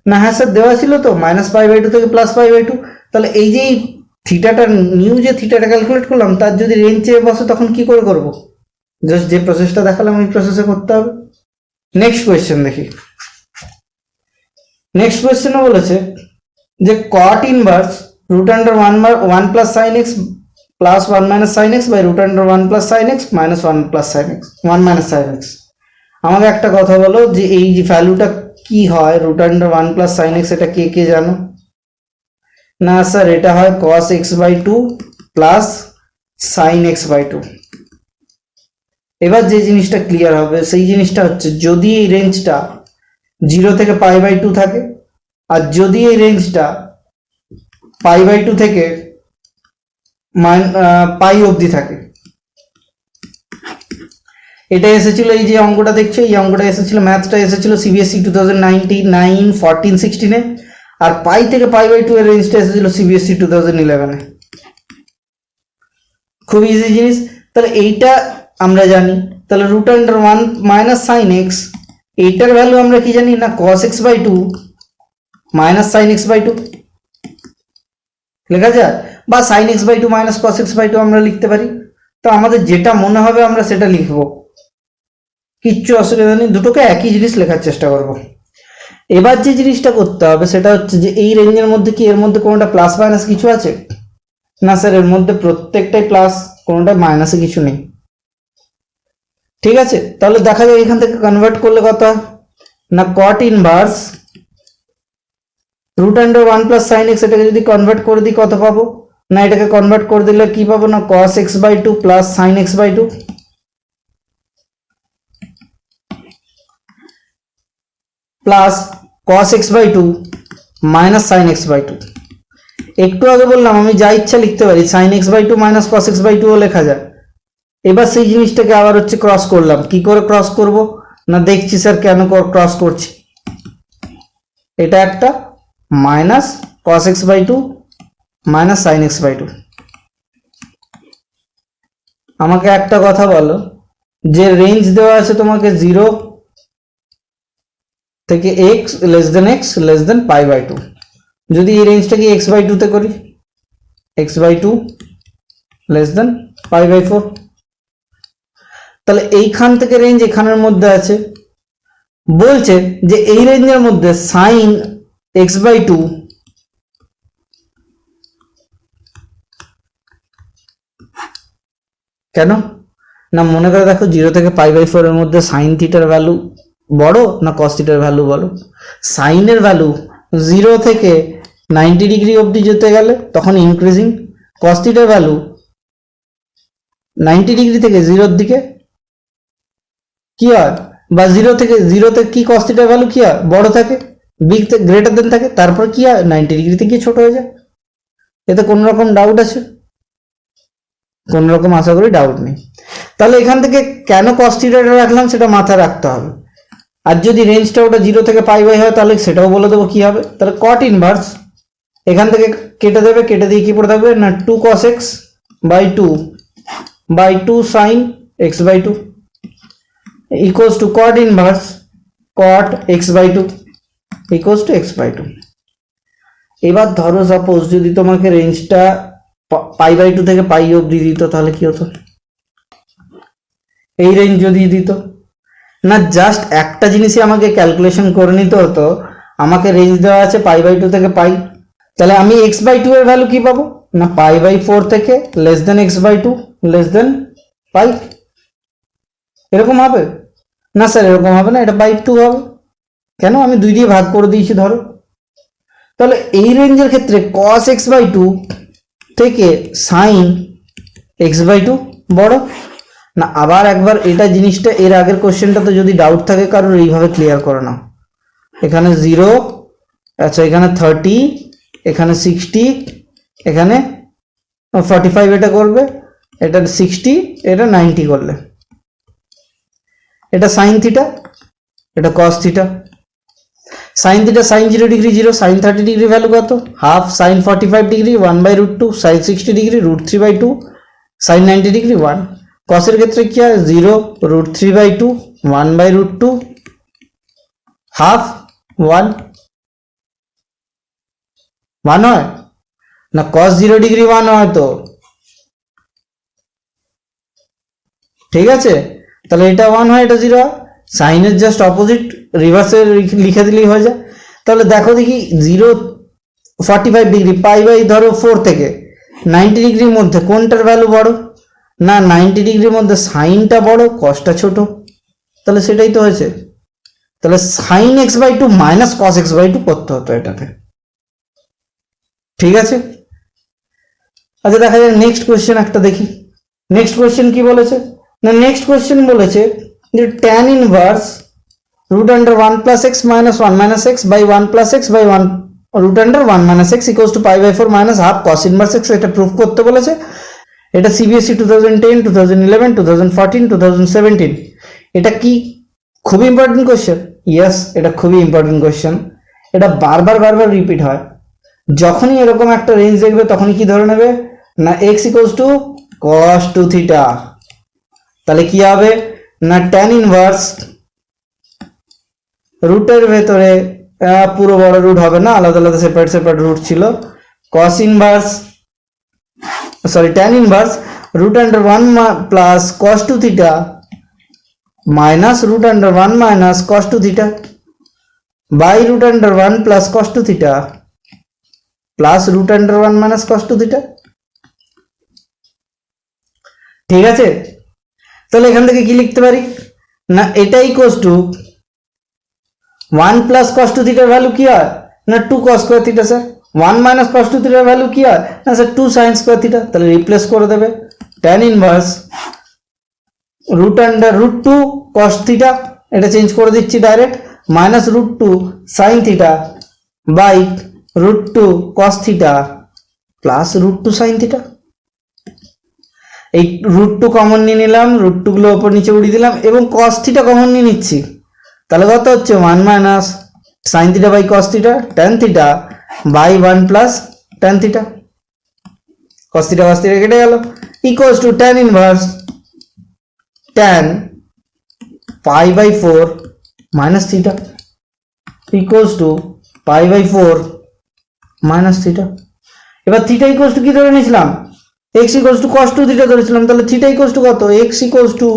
না, হ্যাঁ স্যার দেওয়া ছিল তো মাইনাস পাই বাই টু থেকে প্লাস পাই বাই টু। তাহলে এই যে থিটাটা নিউ যে থিটাটা ক্যালকুলেট করলাম তার যদি রেঞ্জ চেয়ে বসে তখন কি করে করবো, জাস্ট যে প্রসেসটা দেখালাম ওই প্রসেসে করতে হবে। নেক্সট কোয়েশ্চেন দেখি, নেক্সট কোয়েশ্চেনে বলেছে যে cot inverse root under 1 plus sin x plus 1 minus sin x by root under 1 plus sin x minus 1 plus sin x 1 minus sin x। আমাকে একটা কথা বলো যে এই যে ভ্যালুটা কি হয় root under 1 plus sin x, এটা কে কে জানো না স্যার এটা হয় cos x by 2 plus sin x by 2। এবার যে জিনিসটা ক্লিয়ার হবে সেই জিনিসটা হচ্ছে যদি এই রেঞ্জটা 0 থেকে পাই বাই 2 থাকে আর যদি এই রেঞ্জটা পাই বাই টু থেকে পাই অবধি থাকে, এটা এসেছিল এই যে অঙ্কটা দেখছো এই অঙ্কটা এসেছিল ম্যাথটা এসেছিল সিবিএসই 2019, 14, 16 আর পাই থেকে পাই বাই টু এর রেঞ্জটা এসেছিল সিবিএসই 2011। খুব ইজি জিনিস। তাহলে এইটা আমরা জানি, তাহলে root under 1 minus sine x এইটার ভ্যালু আমরা কি জানি না cos x by two minus sine x by two লেখা যায়, বা sine x by two minus cos x by two আমরা লিখতে পারি। তো আমাদের যেটা মনে হবে আমরা সেটা লিখবো, কিচ্ছু অসুবিধা নেই, দুটোকে একই জিনিস লেখার চেষ্টা করব। এবার যে জিনিসটা করতে হবে সেটা হচ্ছে যে এই রেঞ্জের মধ্যে কি এর মধ্যে কোনোটা প্লাস মাইনাস কিছু আছে না স্যার এর মধ্যে প্রত্যেকটাই প্লাস, কোনোটা মাইনাসে কিছু নেই, ঠিক আছে। তাহলে দেখা যায় এখান থেকে কনভার্ট করলে কত না cot inverse root under 1 plus sine x, এটাকে যদি কনভার্ট করে দিই কত পাবো না এটাকে কনভার্ট করে দিলে কি পাবো না cos x by two plus sine x by two plus cos x by two minus sine x by two. একটু আগে বললাম আমি যা ইচ্ছা লিখতে পারি, sine x by two minus cos x by টুও লেখা যায়। এবার সেই জিনিসটাকে আবার হচ্ছে ক্রস করলাম। কি করে ক্রস করব না, দেখছি স্যার কেন ক্রস করছি। এটা একটা minus cos x by two minus sine x by two. আমাকে একটা কথা বলো, যে রেঞ্জ দেওয়া আছে তোমাকে 0 থেকে x less than pi by two, যদি এই রেঞ্জটাকে এক্স বাই টুতে করি, x by two less than pi by 4, তাহলে এইখান থেকে রেঞ্জ এখানের মধ্যে আছে। বলছে যে এই রেঞ্জের মধ্যে সাইন এক্স বাই টু কেন না, মনে করে দেখো 0 থেকে পাই বাই 4 এর মধ্যে সাইন থিটার ভ্যালু বড় না কস থিটার ভ্যালু বড়? সাইনের ভ্যালু 0 থেকে 90 ডিগ্রি অবধি যেতে গেলে তখন ইনক্রিজিং, কস থিটার ভ্যালু 90 ডিগ্রি থেকে 0-র দিকে কি হয়, বা 0 থেকে কি কস থিটার ভ্যালু কি হয়, বড় থাকে, বিগ গ্রেটার দেন থাকে, তারপর কি হয় 90 ডিগ্রিতে গিয়ে ছোট হয়ে যায়। এতে কোন রকম ডাউট আছে? কোন রকম আশা করি ডাউট নেই। তাহলে এখান থেকে কেন কস থিটাটা রাখলাম সেটা মাথায় রাখতে হবে। আর যদি রেঞ্জটা ওটা 0 থেকে পাই বাই হয় তাহলে সেটাও বলে দেবো কি হবে। তাহলে কট ইনভার্স এখান থেকে কেটে দেবে, কেটে দিয়ে কি পড়ে থাকবে না 2 cos x by 2 sin x by 2 equals to cot inverse cot x by 2 equals to x by 2। এবার ধরো সাপোজ যদি তোমাকে রেঞ্জটা পাই বাই 2 থেকে পাই অবধি দিত, তাহলে কি হতো? এই রেঞ্জ যদি দিত না, জাস্ট একটা জিনিসই আমাকে ক্যালকুলেশন করে নিতে হতো। আমাকে রেঞ্জ দেওয়া আছে পাই বাই 2 থেকে পাই, তাহলে আমি x বাই 2 এর ভ্যালু কি পাবো না পাই বাই 4 থেকে less than x by 2 less than pi. এরকম হবে না স্যার? এরকম হবে না, এটা বাই 2 হবে। কেন? আমি 2 দিয়ে ভাগ করে দিয়েছি ধরো। তাহলে এই রেঞ্জের ক্ষেত্রে cos x বাই 2 থেকে সাইন x বাই 2 বড় না? আবার একবার এটা জিনিসটা এর আগের কোশ্চেনটাতে যদি ডাউট থাকে কারোর এইভাবে ক্লিয়ার করে নাও। এখানে 0, আচ্ছা এখানে 30, এখানে 60, এখানে 45, এটা করবে, এটা 60, এটা 90 করলে এটা সাইন থিটা, এটা cos theta. Sine theta sine 0 degree 0, sine 30 degree value কত? Half, sine 45 degree 1/√2, sine 60 degree √3/2, sine 90 degree 1। কসের ক্ষেত্রে কি হয় 0 √3/2 1/√2 হাফ 1 হয় না? cos 0 ডিগ্রি 1 হয় তো, ঠিক আছে? তাহলে এটা 1 হয়, এটা 0 হয়। সাইনের জাস্ট অপোজিট রিভার্সে লিখে দিলেই হয়ে যায়। তাহলে দেখো দেখি 0 45 ডিগ্রি পাই বাই ধরো 4 থেকে 90 ডিগ্রির মধ্যে কোনটার ভ্যালু বড় না 90 ডিগ্রির মধ্যে সাইনটা বড় কসটা ছোট, তাহলে সেটাই তো হয়েছে। তাহলে sine x by 2 minus cos x by 2 করতে হতো এটাকে, ঠিক আছে? আচ্ছা দেখা যাক নেক্সট কোয়েশ্চেন একটা দেখি। নেক্সট কোয়েশ্চেন কি বলেছে না, নেক্সট কোয়েশ্চেন বলেছে যে tan inverse √1 plus x minus 1 minus x by 1 plus x by 1 √1 minus x equals to pi by 4 minus half cos inverse x. এটা প্রুফ করতে বলেছে। এটা সিবিএসই 2010, 2011, 2014, 2017। এটা কি খুবই ইম্পর্টেন্ট কোয়েশ্চেন? ইয়েস, এটা খুবই ইম্পর্টেন্ট কোয়েশ্চেন। এটা বারবার রিপিট হয়। যখনই এরকম একটা রেঞ্জ দেখবে তখনই কি ধরে নেবে না x equals to cos 2 theta. তাহলে কি হবে না tan ইনভার্স রুটের ভেতরে পুরো বড় রুট হবে না, আলাদা আলাদা সেপারেট রুট ছিল। cos inverse tan inverse √1 plus cos 2 theta minus √1 minus cos 2 theta by √1 plus cos 2 theta plus √1 minus cos 2 theta. ঠিক আছে? তাহলে এখান থেকে কি লিখতে পারি না এটা ইকুয়ালস টু 1 প্লাস cos 2 থিটার ভ্যালু কি হয় না 2 cos square theta. Sir 1 minus cos 2 থিটার ভ্যালু কি হয় না স্যার 2 sin স্কয়ার থিটা। তাহলে রিপ্লেস করে দেবে tan ইনভার্স √2 cos থিটা, এটা চেঞ্জ করে দিচ্ছি direct, minus √2 sin theta by √2 cos theta plus √2 sin theta. এই √2 কমন নিয়ে নিলাম, √2 গুলো ওপর নিচে উড়িয়ে দিলাম এবং cos থিটা কমন নিয়ে নিচ্ছি, তাহলে কত হচ্ছে 1 minus sin theta by cos theta tan theta by 1 plus tan theta. cos theta কেটে গেল, equals to tan inverse tan pi by 4 minus theta equals to pi by 4 minus theta. এবার theta equals to কি ধরে নিয়েছিলাম, x equals to cos 2 theta ধরেছিলাম, তাহলে theta equals to কত, x equals to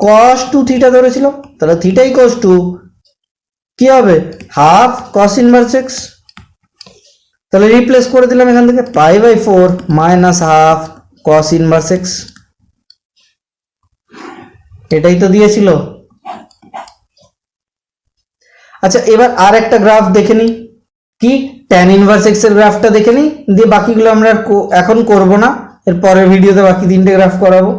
cos 2 theta ধরেছিলাম, তাহলে theta equals to কি হবে হাফ cos ইনভার্স x। তাহলে রিপ্লেস করে দিলাম এখান থেকে pi by 4 minus half cos inverse x, এটাই তো দিয়েছিল। আচ্ছা এবার আর একটা গ্রাফ দেখে নিই, কি tan ইনভার্স x এর গ্রাফটা দেখে নিই, দিয়ে বাকিগুলো আমরা এখন করব না, এর পরের ভিডিওতে বাকি তিনটে গ্রাফ করাবো।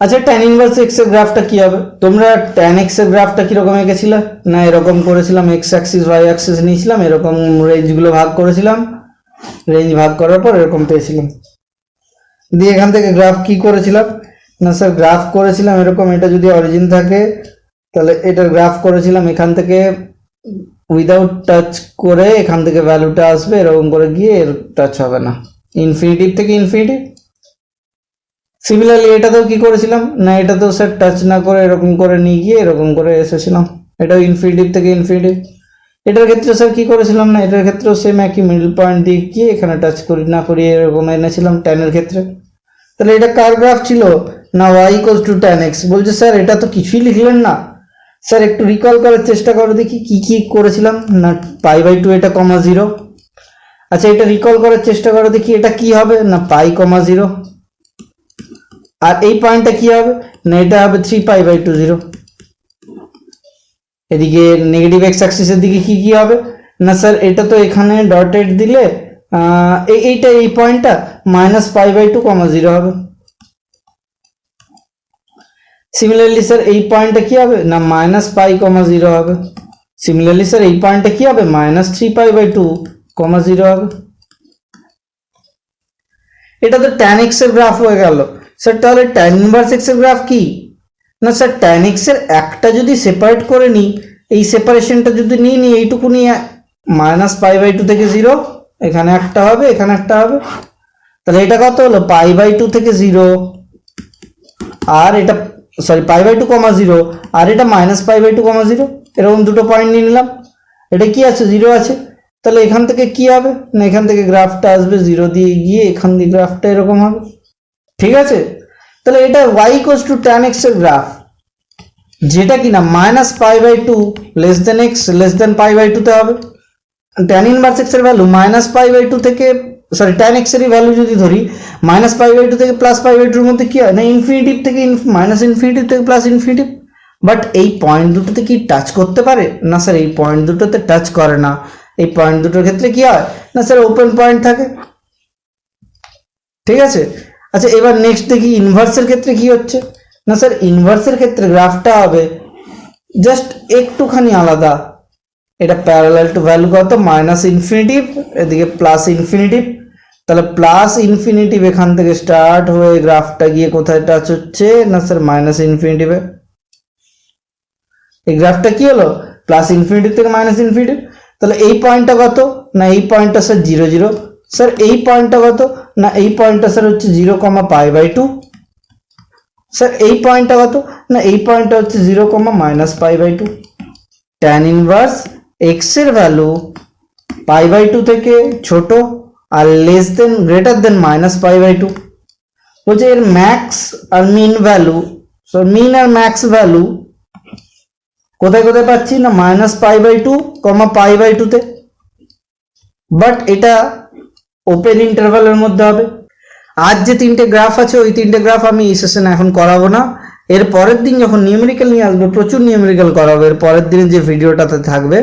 আচ্ছা tan ইনভার্স x এর গ্রাফটা কি হবে, তোমরা tan x এর গ্রাফটা কিরকম এঁকেছিলে, না এরকম করেছিলাম, x অ্যাক্সিস y অ্যাক্সিস নিয়েছিলাম, এরকম রেঞ্জগুলো ভাগ করেছিলাম, রেঞ্জ ভাগ করার পর এরকম পেয়েছিলাম, দিয়ে এখান থেকে গ্রাফ কি করেছিলাম, না স্যার গ্রাফ করেছিলাম এরকম, এটা যদি অরিজিন থাকে তাহলে এটার গ্রাফ করেছিলাম এখান থেকে উইদাউট টাচ করে, এখান থেকে ভ্যালুটা আসবে এরকম করে গিয়ে এর টাচ হবে না, ইনফিনিটিভ থেকে ইনফিনিটিভ। সিমিলারলি এটাতেও কি করেছিলাম, না এটাতেও স্যার টাচ না করে এরকম করে নিয়ে গিয়ে এরকম করে এসেছিলাম, এটাও ইনফিনিটিভ থেকে ইনফিনিটিভ। এটার ক্ষেত্রে স্যার কি করেছিলাম, না এটার ক্ষেত্রেও সেম একই মিডল পয়েন্ট দিয়ে গিয়ে এখানে টাচ করি না করিয়ে এরকম এনেছিলাম ট্যানের ক্ষেত্রে। তাহলে এটা কার গ্রাফ ছিল, না y equals to tan x। বলছে স্যার এটা তো কিছুই লিখলেন না, স্যার একটু রিকল করার চেষ্টা করো দেখি কি কি করেছিলাম, না পাই বাই 2 এটা কমা 0। আচ্ছা এটা রিকল করার চেষ্টা করো দেখি এটা কি হবে, না পাই কমা 0, আর এই পয়েন্টটা কি হবে, না এটা হবে 3 পাই বাই 2 0। এদিকে নেগেটিভ এক্স অ্যাক্সিসের দিকে কি কি হবে, না স্যার এটা তো এখানে ডটেড দিলে এইটা এই পয়েন্টটা মাইনাস পাই বাই 2 কমা 0 হবে। সিমিলারলি স্যার এই পয়েন্টটা কি হবে, না মাইনাস পাই কমা 0 হবে। সিমিলারলি স্যার এই পয়েন্টটা কি হবে, মাইনাস 3 পাই বাই 2 কমা 0 হবে। এটা তো tan x এর গ্রাফ হয়ে গেল। স্যার তাহলে tan ইনভার্স x এর গ্রাফ কি, না স্যার tan x এর একটা যদি সেপারেট করে নিই, এই সেপারেশনটা যদি নিই এইটুকু নিয়ে মাইনাস পাই বাই 2 থেকে 0, এখানে একটা হবে এখানে একটা হবে, তাহলে এটা কত হলো পাই বাই 2 থেকে 0, আর এটা সরি পাই বাই 2 কমা 0, আর এটা মাইনাস পাই বাই 2 কমা 0, এরকম দুটো পয়েন্ট নিয়ে নিলাম। এটা কি আছে 0 আছে, তাহলে এখান থেকে কি হবে, না এখান থেকে গ্রাফটা আসবে 0 দিয়ে গিয়ে এখান দিয়ে গ্রাফটা এরকম হবে, ঠিক আছে। তাহলে এটা y equals to tan x এর গ্রাফ, যেটা কিনা minus pi by 2 less than x less than pi by 2 তে হবে। tan ইনভার্স x এর ভ্যালু মাইনাস পাই বাই 2 থেকে সরি tan x এর ভ্যালু যদি ধরি মাইনাস পাই বাই 2 থেকে প্লাস পাই বাই 2 এর মধ্যে কি হয়, না ইনফিনিটিভ থেকে মাইনাস ইনফিনিটিভ থেকে প্লাস ইনফিনিটিভ। বাট এই পয়েন্ট দুটোতে কি টাচ করতে পারে, না স্যার এই পয়েন্ট দুটোতে টাচ করে না। এই পয়েন্ট দুটোর ক্ষেত্রে কি হয়, না স্যার ওপেন পয়েন্ট থাকে, ঠিক আছে। আচ্ছা এবার নেক্সট দেখি ইনভার্সের ক্ষেত্রে কি হচ্ছে, না স্যার ইনভার্সের ক্ষেত্রে গ্রাফটা হবে জাস্ট একটুখানি আলাদা, এটা প্যারালাল টু ভ্যালু কত মাইনাস ইনফিনিটিভ, এদিকে প্লাস ইনফিনিটিভ, তাহলে প্লাস ইনফিনিটিভ এখান থেকে স্টার্ট হয়ে গ্রাফটা গিয়ে কোথায় টাচ হচ্ছে, না স্যার মাইনাস ইনফিনিটিভে। এই গ্রাফটা কি হলো প্লাস ইনফিনিটিভ থেকে মাইনাস ইনফিনিটিভ, তাহলে এই পয়েন্টটা কত, না এই পয়েন্টটা স্যার 0 0, স্যার এই পয়েন্টটা কত, না এই পয়েন্টটা স্যার হচ্ছে 0 কমা পাই বাই 2, স্যার এই পয়েন্টটা কত, না এই পয়েন্টটা হচ্ছে 0 comma minus pi by 2। tan inverse x এর ভ্যালু পাই বাই 2 থেকে ছোট আর less than greater than minus pi by 2, বলছে এর ম্যাক্স আর মিন ভ্যালু, সো মিন আর ম্যাক্স ভ্যালু কোথায় কোথায় পাচ্ছি, না minus pi by 2 comma pi by 2 তে, বাট এটা ওপেন ইন্টারভ্যালের মধ্যে হবে। আজ যে তিনটে গ্রাফ আছে ওই তিনটে গ্রাফ আমি এই সেশনে এখন করাবো না, এর পরের দিন যখন নিউমেরিক্যাল নিয়ে আসবে প্রচুর নিউমেরিক্যাল করাবো। এর পরের দিনে যে ভিডিওটাতে থাকবে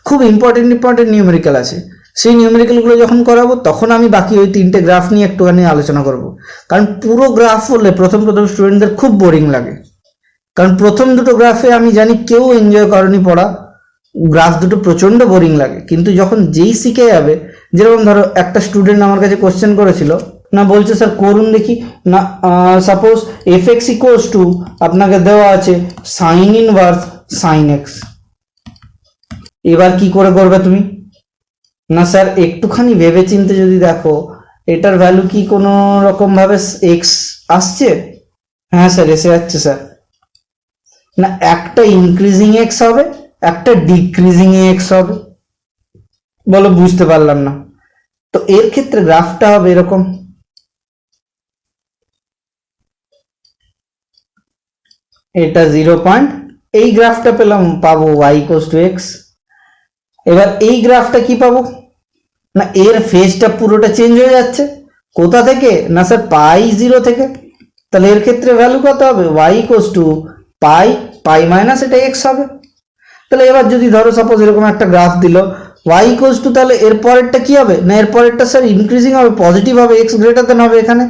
খুব ইম্পর্টেন্ট নিউমেরিক্যাল আছে, সেই নিউমেরিক্যালগুলো যখন করাবো তখন আমি বাকি ওই তিনটে গ্রাফ নিয়ে একটুখানি আলোচনা করব। কারণ পুরো গ্রাফ হলে প্রথম স্টুডেন্টদের খুব বোরিং লাগে, কারণ প্রথম দুটো গ্রাফে আমি জানি কেউ এনজয় করেনি পড়া, গ্রাফ দুটো প্রচণ্ড বোরিং লাগে, কিন্তু যখন যেই শিখে যাবে যেরকম ধরো একটা স্টুডেন্ট আমার কাছে কোশ্চেন করেছিল, না বলছে স্যার করুন দেখি না, suppose F x equals two আপনাকে দেওয়া আছে সাইন ইনভার্স সাইন এক্স, এবার কি করে করবে তুমি? না স্যার একটুখানি ভেবে চিন্তে যদি দেখো এটার ভ্যালু কি কোনো রকম ভাবে এক্স আসছে? হ্যাঁ স্যার এসে যাচ্ছে স্যার। না একটা ইনক্রিজিং এক্স হবে, একটা ডিক্রিজিং এক্স হবে। বলো বুঝতে পারলাম না। তো এর ক্ষেত্রে গ্রাফটা হবে এরকম, এটা 0 এই গ্রাফটা পেলাম, পাবো y ইকুয়ালস টু এক্স। এবার এই গ্রাফটা কি পাবো? না এর ফেজটা পুরোটা চেঞ্জ হয়ে যাচ্ছে, কোথা থেকে? না স্যার পাই 0 থেকে। তাহলে এর ক্ষেত্রে ভ্যালু কত হবে? y equals to pi, pi minus এটা এক্স হবে। তাহলে এবার যদি ধরো সাপোজ এরকম একটা গ্রাফ দিল y ইকুয়ালস টু, তাহলে এর পরেরটা কি হবে? না এর পরেরটা স্যার ইনক্রিজিং হবে, পজিটিভ হবে, এক্স গ্রেটার দেন হবে এখানে।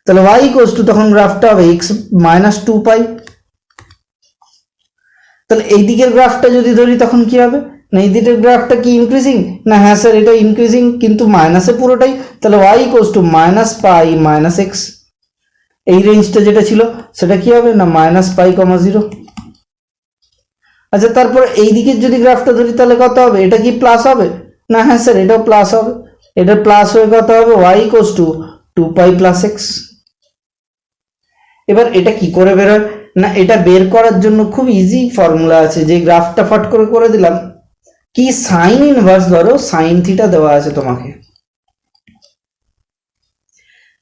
তাহলে y ইকুয়ালস টু তখন গ্রাফটা হবে এক্স মাইনাস 2 পাই। তাহলে এই দিকের গ্রাফটা যদি ধরি তখন কি হবে? না এই দিকের গ্রাফটা কি ইনক্রিজিং? না হ্যাঁ স্যার এটা ইনক্রিজিং, কিন্তু মাইনাসে পুরোটাই। তাহলে y equals to minus pi minus x, এই রেঞ্জটা যেটা ছিল সেটা কি হবে? না মাইনাস পাই কমা 0। আচ্ছা তারপরে এই দিকের যদি গ্রাফটা ধরি তাহলে কত হবে? এটা কি প্লাস হবে? না হ্যাঁ স্যার এটাও প্লাস হবে, এটা প্লাস হয়ে কত হবে? y ইকুয়ালস টু 2 পাই প্লাস এক্স। এবার এটা কি করে বেরোয়? না এটা বের করার জন্য খুব ইজি ফর্মুলা আছে, যে গ্রাফটা ফট করে করে দিলাম, কি সাইন ইনভার্স ধরো সাইন থিটা দেওয়া আছে তোমাকে,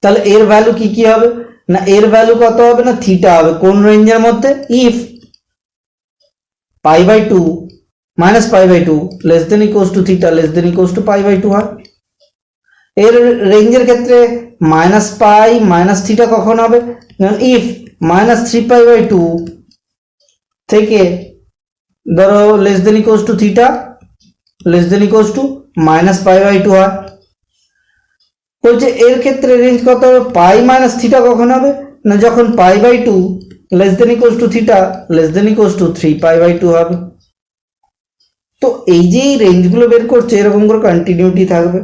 তাহলে এর ভ্যালু কি কি হবে? না এর ভ্যালু কত হবে? না থিটা হবে, কোন রেঞ্জের মধ্যে? If pi by 2 minus pi by 2 less than equals to theta less than equals to pi by 2 হয়। এর রেঞ্জের ক্ষেত্রে মাইনাস পাই মাইনাস থিটা কখন হবে? ইফ মাইনাস 3 পাই বাই 2 থেকে ধরো less than equals to theta less than equals to minus pi by 2 হয়। বলছে এর ক্ষেত্রে রেঞ্জ কত হবে? পাই মাইনাস থিটা কখন হবে? না যখন pi by 2 less than equals to theta less than equals to 3 pi by 2 হবে। তো এই যে এই রেঞ্জগুলো বের করছে এরকম করে কন্টিনিউটি থাকবে।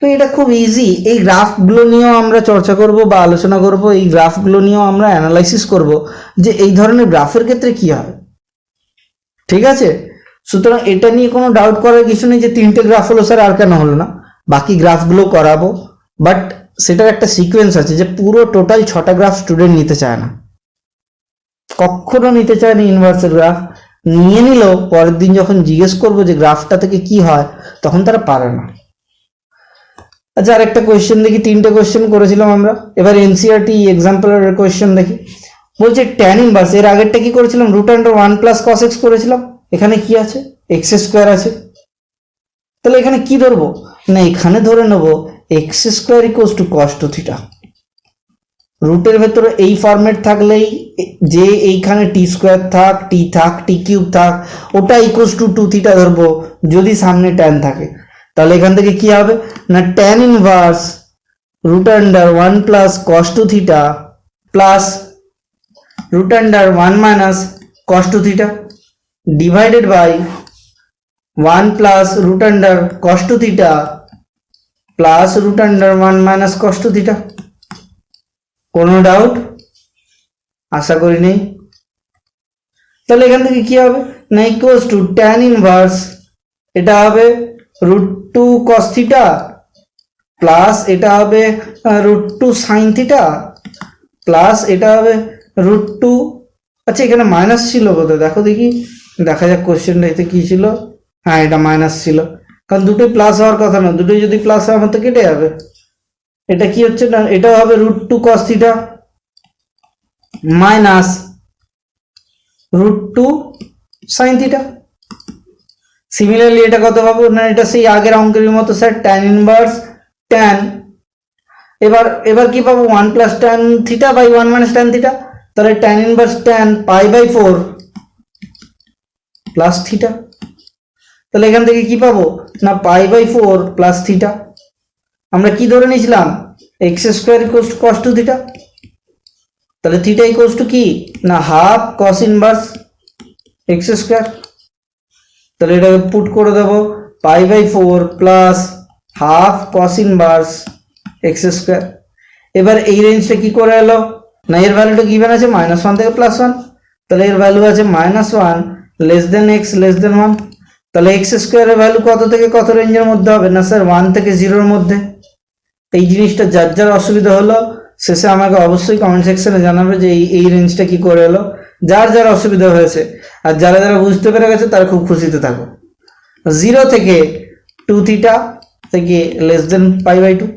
তো এটা খুব ইজি, এই গ্রাফগুলো নিয়েও আমরা চর্চা করব বা আলোচনা করব, এই গ্রাফগুলো নিয়েও আমরা অ্যানালাইসিস করব যে এই ধরনের গ্রাফের ক্ষেত্রে কি হয়। ঠিক আছে, সুতরাং এটা নিয়ে কোনো ডাউট করার কিছু নেই যে 3টে গ্রাফ হলো স্যার আর কেন হলো না, বাকি গ্রাফগুলো করাবো, বাট সেটার একটা সিকোয়েন্স আছে যে পুরো টোটাল 6টা গ্রাফ স্টুডেন্ট নিতে চায় না, কখনো নিতে চায় না ইনভার্সের গ্রাফ। নিয়ে নিলেও পরের দিন যখন জিজ্ঞেস করবো যে গ্রাফটা থেকে কি হয় তখন তারা পারে না। আচ্ছা আর একটা কোয়েশ্চেন দেখি, 3টে কোয়েশ্চেন করেছিলাম আমরা, এবার এনসিআরটি এক্সাম্পলের কোয়েশ্চেন দেখি। বলছে ট্যান ইনভার্স, এর আগেরটা কি করেছিলাম? Root under 1 plus cos x করেছিলাম, এখানে কি আছে? এক্স স্কোয়ার আছে। তাহলে এখানে কি ধরবো? না এখানে ধরে নেবো x square equals to cos two theta. রুটের ভেতরে এই ফরম্যাট থাকলেই, যে এইখানে টি স্কোয়ার থাক টি কিউব থাক ওটা ইকুয়ালস টু 2 থিটা ধরবো, যদি সামনে ট্যান থাকে। তাহলে এখান থেকে কি হবে? না tan inverse root under 1 plus cos two theta plus root under 1 minus cos two theta divided by 1 plus root under cos two theta plus root under 1 minus cos two theta. কোনো doubt? আশা করি নেই। তাহলে এখান থেকে কি হবে? না ইকুয়ালস টু ট্যান ইনভার্স, এটা হবে রুট 2 কস থিটা প্লাস এটা হবে রুট 2 সাইন থিটা প্লাস এটা হবে রুট 2, আচ্ছা এখানে মাইনাস ছিল বোধহয়, দেখো দেখি, দেখা যাক কোশ্চেনটা এতে কি ছিল। হ্যাঁ এটা মাইনাস ছিল, কারণ দুটোই প্লাস হওয়ার কথা না, দুটোই যদি প্লাস হয় আমার তো কেটে যাবে। এটা কি হচ্ছে? না এটাও হবে root 2 cos theta minus root 2 sine theta. Similarly এটা কত পাবো? না এটা সেই আগের অঙ্কের মতো স্যার ট্যান ইনভার্স ট্যান, এবার কি পাবো? 1 plus tan theta by 1 minus tan theta, তাহলে tan inverse tan pi by 4 plus theta. তাহলে এখান থেকে কি পাবো? না পাই বাই 4 প্লাস থিটা। আমরা কি ধরে নিয়েছিলাম? X square equals to cos two theta, তাহলে থিটা ইকুয়ালস টু কি? না half cos inverse x square. তাহলে এটাকে পুট করে দেবো pi by 4 plus half cos inverse x square. এবার এই রেঞ্জটা কি করে এলো না, এর ভ্যালুটা গিভেন আছে -1 থেকে +1, তাহলে এর ভ্যালু আছে -1 লেস দেন এক্স লেস দেন 1। তাহলে এক্স স্কোয়ারের ভ্যালু কত থেকে কত রেঞ্জের মধ্যে হবে না স্যার 1 থেকে 0-র মধ্যে। এই জিনিসটা যার যার অসুবিধা হলো শেষে আমাকে অবশ্যই কমেন্ট সেকশনে জানাবে যে এই রেঞ্জটা কি করে এলো, যার যার অসুবিধা হয়েছে। আর যারা যারা বুঝতে পেরে গেছে তারা খুব খুশিতে থাকো। 0 থেকে 2 থিটা থেকে লেস দেন π/2।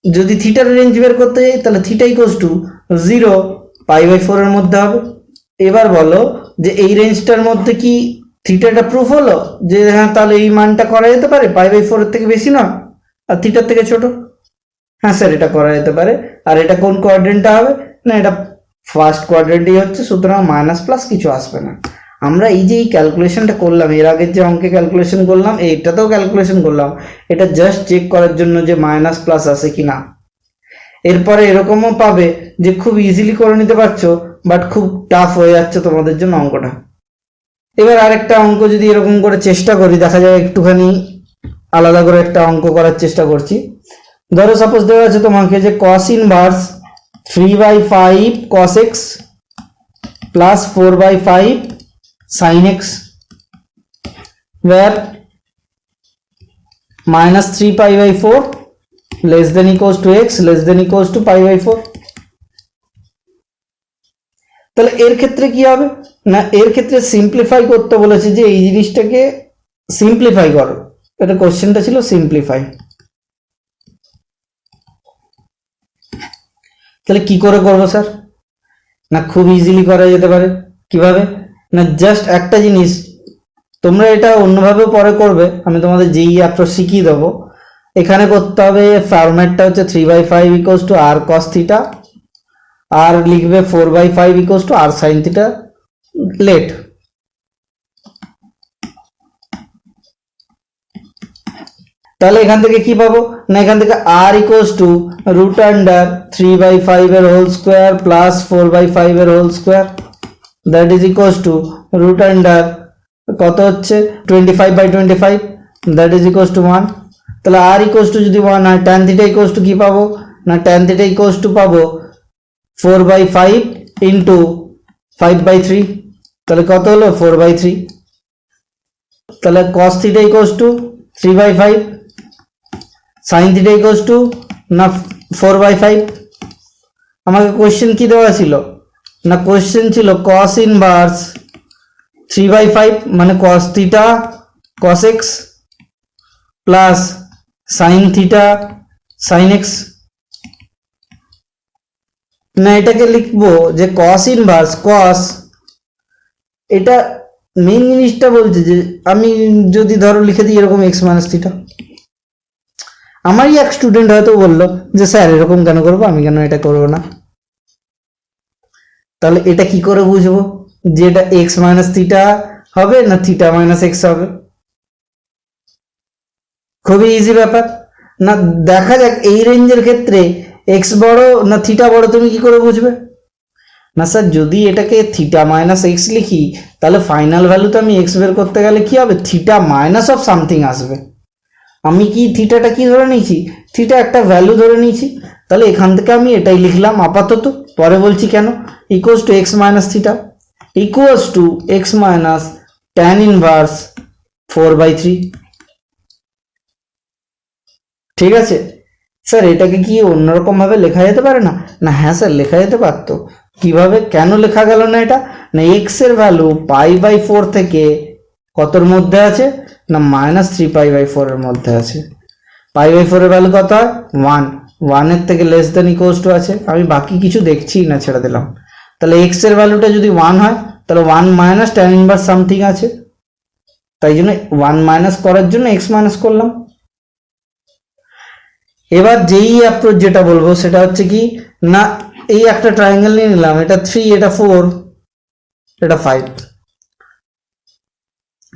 যদি থিটার রেঞ্জ বের করতে যাই তাহলে থিটা ইকুয়ালস টু 0 π/4 এর মধ্যে হবে। এবার বলো যে এই রেঞ্জটার মধ্যে কি থিটাটা প্রুফ হলো যে হ্যাঁ তাহলে এই মানটা করা যেতে পারে π/4 এর থেকে বেশি না আর থিটার থেকে ছোট? হ্যাঁ স্যার এটা করা যেতে পারে। আর এটা কোন কোয়াড্রেন্টটা হবে না, এটা ফার্স্ট কোয়াড্রেন্টই হচ্ছে, সুতরাং মাইনাস প্লাস কিছু আসবে না। আমরা এই যে এই ক্যালকুলেশনটা করলাম, এর আগের যে অঙ্কে ক্যালকুলেশন করলাম এইটাতেও ক্যালকুলেশন করলাম, এটা জাস্ট চেক করার জন্য যে মাইনাস প্লাস আসে কি না। এরপরে এরকমও পাবে যে খুব ইজিলি করে নিতে পারছো বাট খুব টাফ হয়ে যাচ্ছে তোমাদের জন্য অঙ্কটা। এবার আরেকটা অঙ্ক যদি এরকম করে চেষ্টা করি, দেখা যায় একটুখানি আলাদা করে একটা অঙ্ক করার চেষ্টা করছি। ধরো সাপোজ দেওয়া আছে তোমাকে যে cos inverse 3/5 cos x plus 4/5 sin x, where -3π/4 less than equals to x less than equals to π/4। তাহলে এর ক্ষেত্রে কি হবে না, এর ক্ষেত্রে সিম্পলিফাই করতে বলেছে যে এই জিনিসটাকে সিম্পলিফাই করো। এটা কোশ্চেনটা ছিল সিম্পলিফাই। তাহলে কি করে করবো স্যার না, খুব ইজিলি করা যেতে পারে। কিভাবে না, জাস্ট একটা জিনিস, তোমরা এটা অন্যভাবেও পরে করবে, আমি তোমাদের যেই অ্যাপ্রোচ শিখিয়ে দেবো। এখানে করতে হবে ফরম্যাটটা হচ্ছে 3/5 equals to r cos theta, আর লিখবে 4/5 equals to r sine theta let. তাহলে এখান থেকে কি পাবো না, এখান থেকে r equals to root under 3/5 এর হোল স্কোয়ার প্লাস 4/5 এর whole square, that is equals to root under কত হচ্ছে 25/25, দ্যাট ইজ ইকুয়ালস টু 1। তাহলে আর ইকুয়ালস টু যদি 1 হয় tan থিটা ইকুয়ালস টু কি পাবো না, tan থিটা ইকুয়ালস টু পাবো 4/5 ইন্টু 5/3, তাহলে কত হলো 4/3। তাহলে cos theta equals two 3/5, sin theta equals two না 4/5। আমাকে কোশ্চেন কি দেওয়া ছিল না, কোশ্চেন ছিল cos ইনভার্স 3/5 মানে cos theta cos x plus sin theta sin x। না এটাকে লিখবো যে cos ইনভার্স cos, এটা মেইন জিনিসটা বলছে যে আমি যদি ধরো লিখে দিই এরকম x মাইনাস থিটা, আমারই এক স্টুডেন্ট হয়তো বললো যে স্যার এরকম কেন করবো, আমি কেন এটা করবো না। তাহলে এটা কি করে বুঝবো যে এটা x মাইনাস থিটা হবে না থিটা মাইনাস x হবে? খুবই ইজি ব্যাপার না। দেখা যাক এই রেঞ্জের ক্ষেত্রে x বড় না থিটা বড়, তুমি কি করে বুঝবে না স্যার যদি এটাকে থিটা মাইনাস এক্স লিখি তাহলে ফাইনাল ভ্যালু তো আমি এক্স বের করতে গেলে কি হবে, থিটা মাইনাস অফ সামথিং আসবে। আমি কি থিটাটা কি ধরে নিয়েছি, থিটা একটা ভ্যালু ধরে নিয়েছি, তাহলে এখান থেকে আমি এটাই লিখলাম আপাতত, পরে বলছি কেন। Equals to x minus theta equals two x minus tan inverse 4/3। ঠিক আছে স্যার, এটাকে কি অন্যরকম ভাবে লেখা যেতে পারে না? না হ্যাঁ স্যার লেখা যেতে পারতো। কিভাবে, কেন লেখা গেল না এটা না, এক্স এর ভ্যালু π/4 থেকে কতর মধ্যে আছে না -3π/4 এর মধ্যে আছে। π/4 এর ভ্যালু কত হয় 1, 1 এর থেকে লেস দেন ইকুয়ালস টু আছে, আমি বাকি কিছু দেখছি না, ছেড়ে দিলাম। তাহলে এক্স এর ভ্যালুটা যদি 1 হয় তাহলে 1 মাইনাস ট্যান ইনভার্স সামথিং আছে, তাই জন্য 1 মাইনাস করার জন্য এক্স মাইনাস করলাম। এবার যেই অ্যাপ্রোচ যেটা বলবো সেটা হচ্ছে কি না, এই একটা ট্রায়াঙ্গেল নিয়ে নিলাম, এটা 3 এটা 4 এটা 5,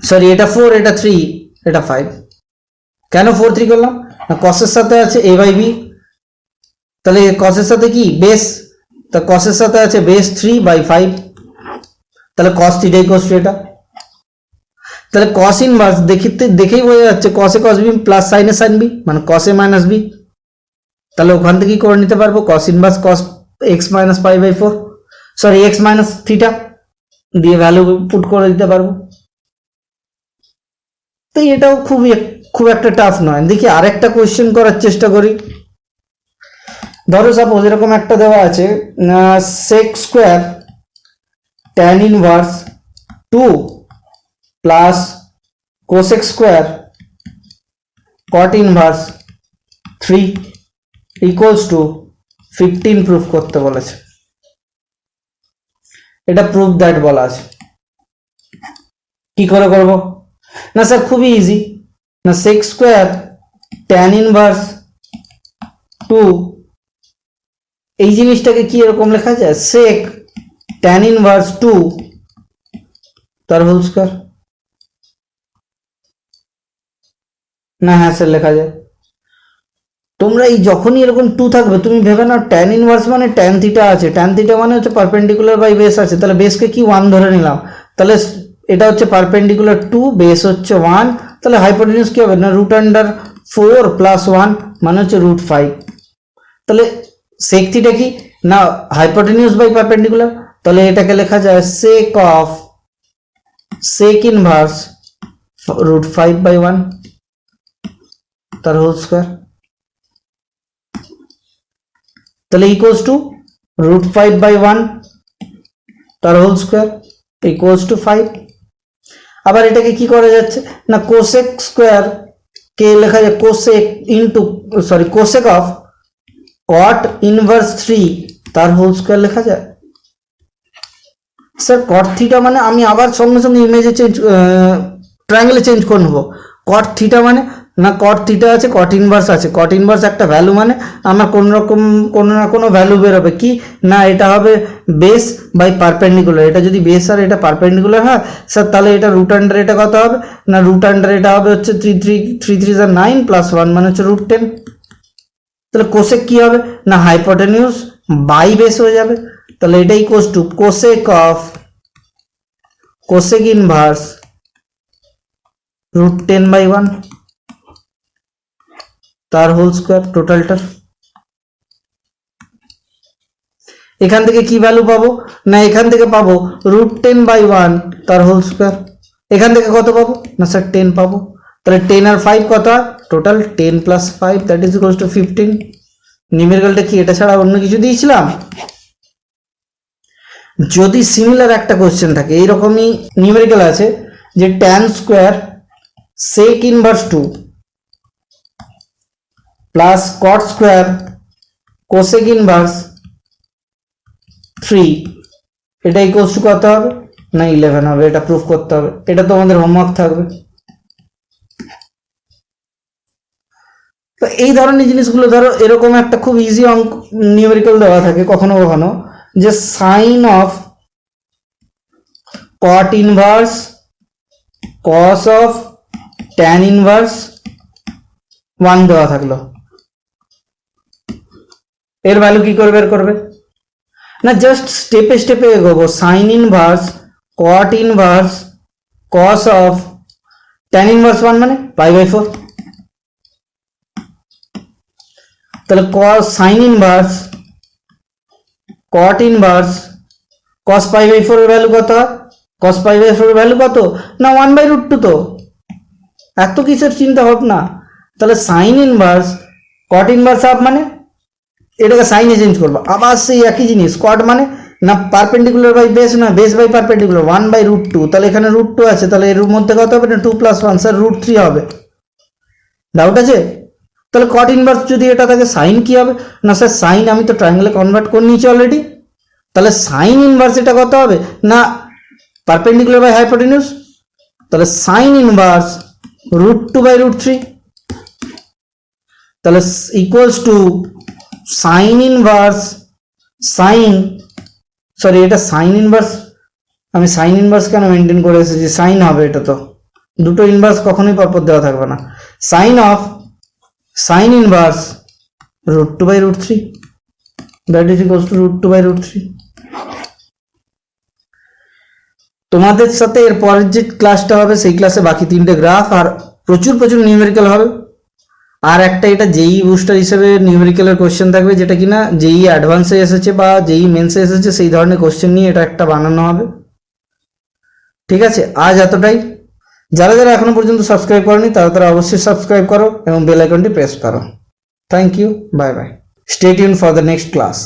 সরি এটা 4 এটা 3 এটা 5। কেন 4 3 করলাম না, কসের সাথে আছে a/b, তাহলে কসের সাথে কি বেস, তা কসের সাথে আছে বেস 3/5, তাহলে cos থিটা ইকুয়ালস টু এটা। তাহলে কস ইনভার্স দেখেই বোঝা যাচ্ছে কসে কস বি প্লাস সাইনে সাইন বি, মানে কসে মাইনাস বি। তাহলে ওখান থেকেই করে নিতে পারবো cos inverse cos x minus pi by four, sorry x minus theta দিয়ে ভ্যালু পুট করে দিতে পারবো। তো এটাও খুব একটা টাফ নয়। দেখি আরেকটা কোয়েশ্চেন করার চেষ্টা করি। ধরো সাপোজ এরকম একটা দেওয়া আছে সেক স্কোয়ার ট্যান ইনভার্স 2 প্লাস cosec square cot inverse 3 equals to 15 proof করতে বলেছে। এটা প্রুফ দ্যাট বলা আছে। কি করে করব? না স্যার খুবই ইজি। না সেক স্কোয়ার ট্যান ইনভার্স 2, এই জিনিসটাকে কি এরকম লেখা যায় সেক ট্যান ইনভার্স 2 তার হোল স্কয়ার। না হ্যাঁ স্যার লেখা যায়। তোমরা এই যখনই এরকম 2 থাকবে তুমি ভেবে নাও ট্যান ইনভার্স মানে ট্যান থিটা আছে, ট্যান থিটা মানে হচ্ছে পারপেন্ডিকুলার বাই বেস আছে, তাহলে বেসকে কি 1 ধরে নিলাম, তাহলে এটা হচ্ছে পারপেন্ডিকুলার 2, বেস হচ্ছে 1, তাহলে হাইপোটেনিউস কি হবে না রুট আন্ডার 4 প্লাস 1 মানে হচ্ছে রুট 5। তাহলে সেক থিটা কি না হাইপোটেনিউস বাই পারপেন্ডিকুলার, তাহলে এটাকে লেখা যায় sec of sec inverse root 5 by 1 তার হোল স্কয়ার। তাহলে ইকুয়ালস টু রুট 5 বাই 1 তার হোল স্কয়ার ইকুয়ালস টু 5। আবার এটাকে কি করা যাচ্ছে না কোসেক স্কোয়ার কে লেখা যায় cosec into sorry cosec of cot inverse 3 তার হোল স্কয়ার লেখা যায়। স্যার কট থিটা মানে আমি আবার সঙ্গে সঙ্গে ইমেজে চেঞ্জ ট্রায়াঙ্গেলে চেঞ্জ করে নেবো। কট থিটা মানে না কট থিটা আছে কট ইনভার্স আছে, কট ইনভার্স একটা ভ্যালু মানে আমার কোনো না কোনো ভ্যালু বেরোবে কি না এটা হবে বেস বাই পারপেন্ডিকুলার। এটা যদি বেস আর এটা পারপেন্ডিকুলার হয় স্যার তাহলে এটা রুট আন্ডার এটা কত হবে না রুট আন্ডার এটা হবে হচ্ছে 3 আর 9 প্লাস 1 মানে হচ্ছে রুট 10। তাহলে কোসেক কি হবে না হাইপোটেনিউস বাই বেস হয়ে যাবে। তাহলে এটা equals to cosec of cosec inverse root 10 by 1 তার হোল স্কয়ার টোটালটার। এখান থেকে কি ভ্যালু পাবো না এখান থেকে পাবো রুট 10 বাই 1 তার হোল স্কয়ার। এখান থেকে কত পাবো না স্যার 10 পাবো। তাহলে 10 আর 5 কত হয় total 10 plus 5 that is equals to 15। নিউমেরিক্যালটা কি এটা ছাড়া অন্য কিছু দিয়েছিলাম? যদি সিমিলার একটা কোশ্চেন থাকে এইরকমই নিউমেরিক্যাল আছে যে ট্যান স্কোয়ার সেক ইনভার্স 2 প্লাস কট স্কোয়ার কোসেক ইনভার্স 3 এটা ইকুয়ালস টু কত হবে না 11 হবে। এটা প্রুফ করতে হবে, এটা তোমাদের হোমওয়ার্ক থাকবে। তো এই ধরনের জিনিসগুলো ধরো এরকম একটা খুব ইজি অঙ্ক নিউমেরিক্যাল দেওয়া থাকে কখনো কখনো যে sine of cot inverse cos of tan inverse 1 দেওয়া থাকলো, এর ভ্যালু কি করে বের করবে না জাস্ট স্টেপে স্টেপে এগোবো। Sine inverse cot inverse cos of tan inverse 1 মানে পাই বাই 4। তাহলে cos sine inverse cot inverse cos pi by 4 এর ভ্যালু কত হয় cos পাই বাই 4 এর ভ্যালু কত না 1 বাই রুট 2। তো এত কিসের চিন্তা ভাবনা। তাহলে sine inverse cot inverse half মানে এটাকে সাইনে চেঞ্জ করবো আবার সেই একই জিনিস কট মানে না পারপেন্ডিকুলার বাই বেস না base by perpendicular 1 by root 2। তাহলে এখানে রুট 2 আছে তাহলে এর মধ্যে কত হবে না 2 প্লাস 1 স্যার রুট 3 হবে। ডাউট আছে? তাহলে কট ইনভার্স যদি এটা থাকে সাইন কি হবে না স্যার সাইন আমি তো ট্রায়াঙ্গেলে কনভার্ট করে নিয়েছি অলরেডি। তাহলে সাইন ইনভার্স এটা কত হবে না পারপেন্ডিকুলার বাই হাইপোটেনিউস, তাহলে sine inverse root 2 by root 3 তাহলে equals to sine inverse sine sorry এটা সাইন ইনভার্স আমি সাইন ইনভার্স কেন মেনটেন করে এসেছি সাইন হবে এটা তো দুটো ইনভার্স কখনোই পরপর দেওয়া থাকবে না। Sine of sine inverse root 2 by root 3 that is equals to root 2 by root 3। তোমাদের সাথে এর পরের যে ক্লাসটা হবে সেই ক্লাসে বাকি 3টে গ্রাফ আর প্রচুর প্রচুর নিউমেরিক্যাল হবে। আর একটা এটা জেই বুস্টার হিসেবে নিউমেরিক্যালের কোশ্চেন থাকবে, যেটা কিনা জেই অ্যাডভান্সে এসেছে বা জেই মেন্সে এসেছে, সেই ধরনের কোশ্চেন নিয়ে এটা একটা বানানো হবে। ঠিক আছে, আজ এতটাই। যারা যারা এখনো পর্যন্ত সাবস্ক্রাইব করেনি তারা তারা অবশ্যই সাবস্ক্রাইব করো এবং বেল আইকনটি প্রেস করো। Thank you, bye bye, stay tuned for the next class.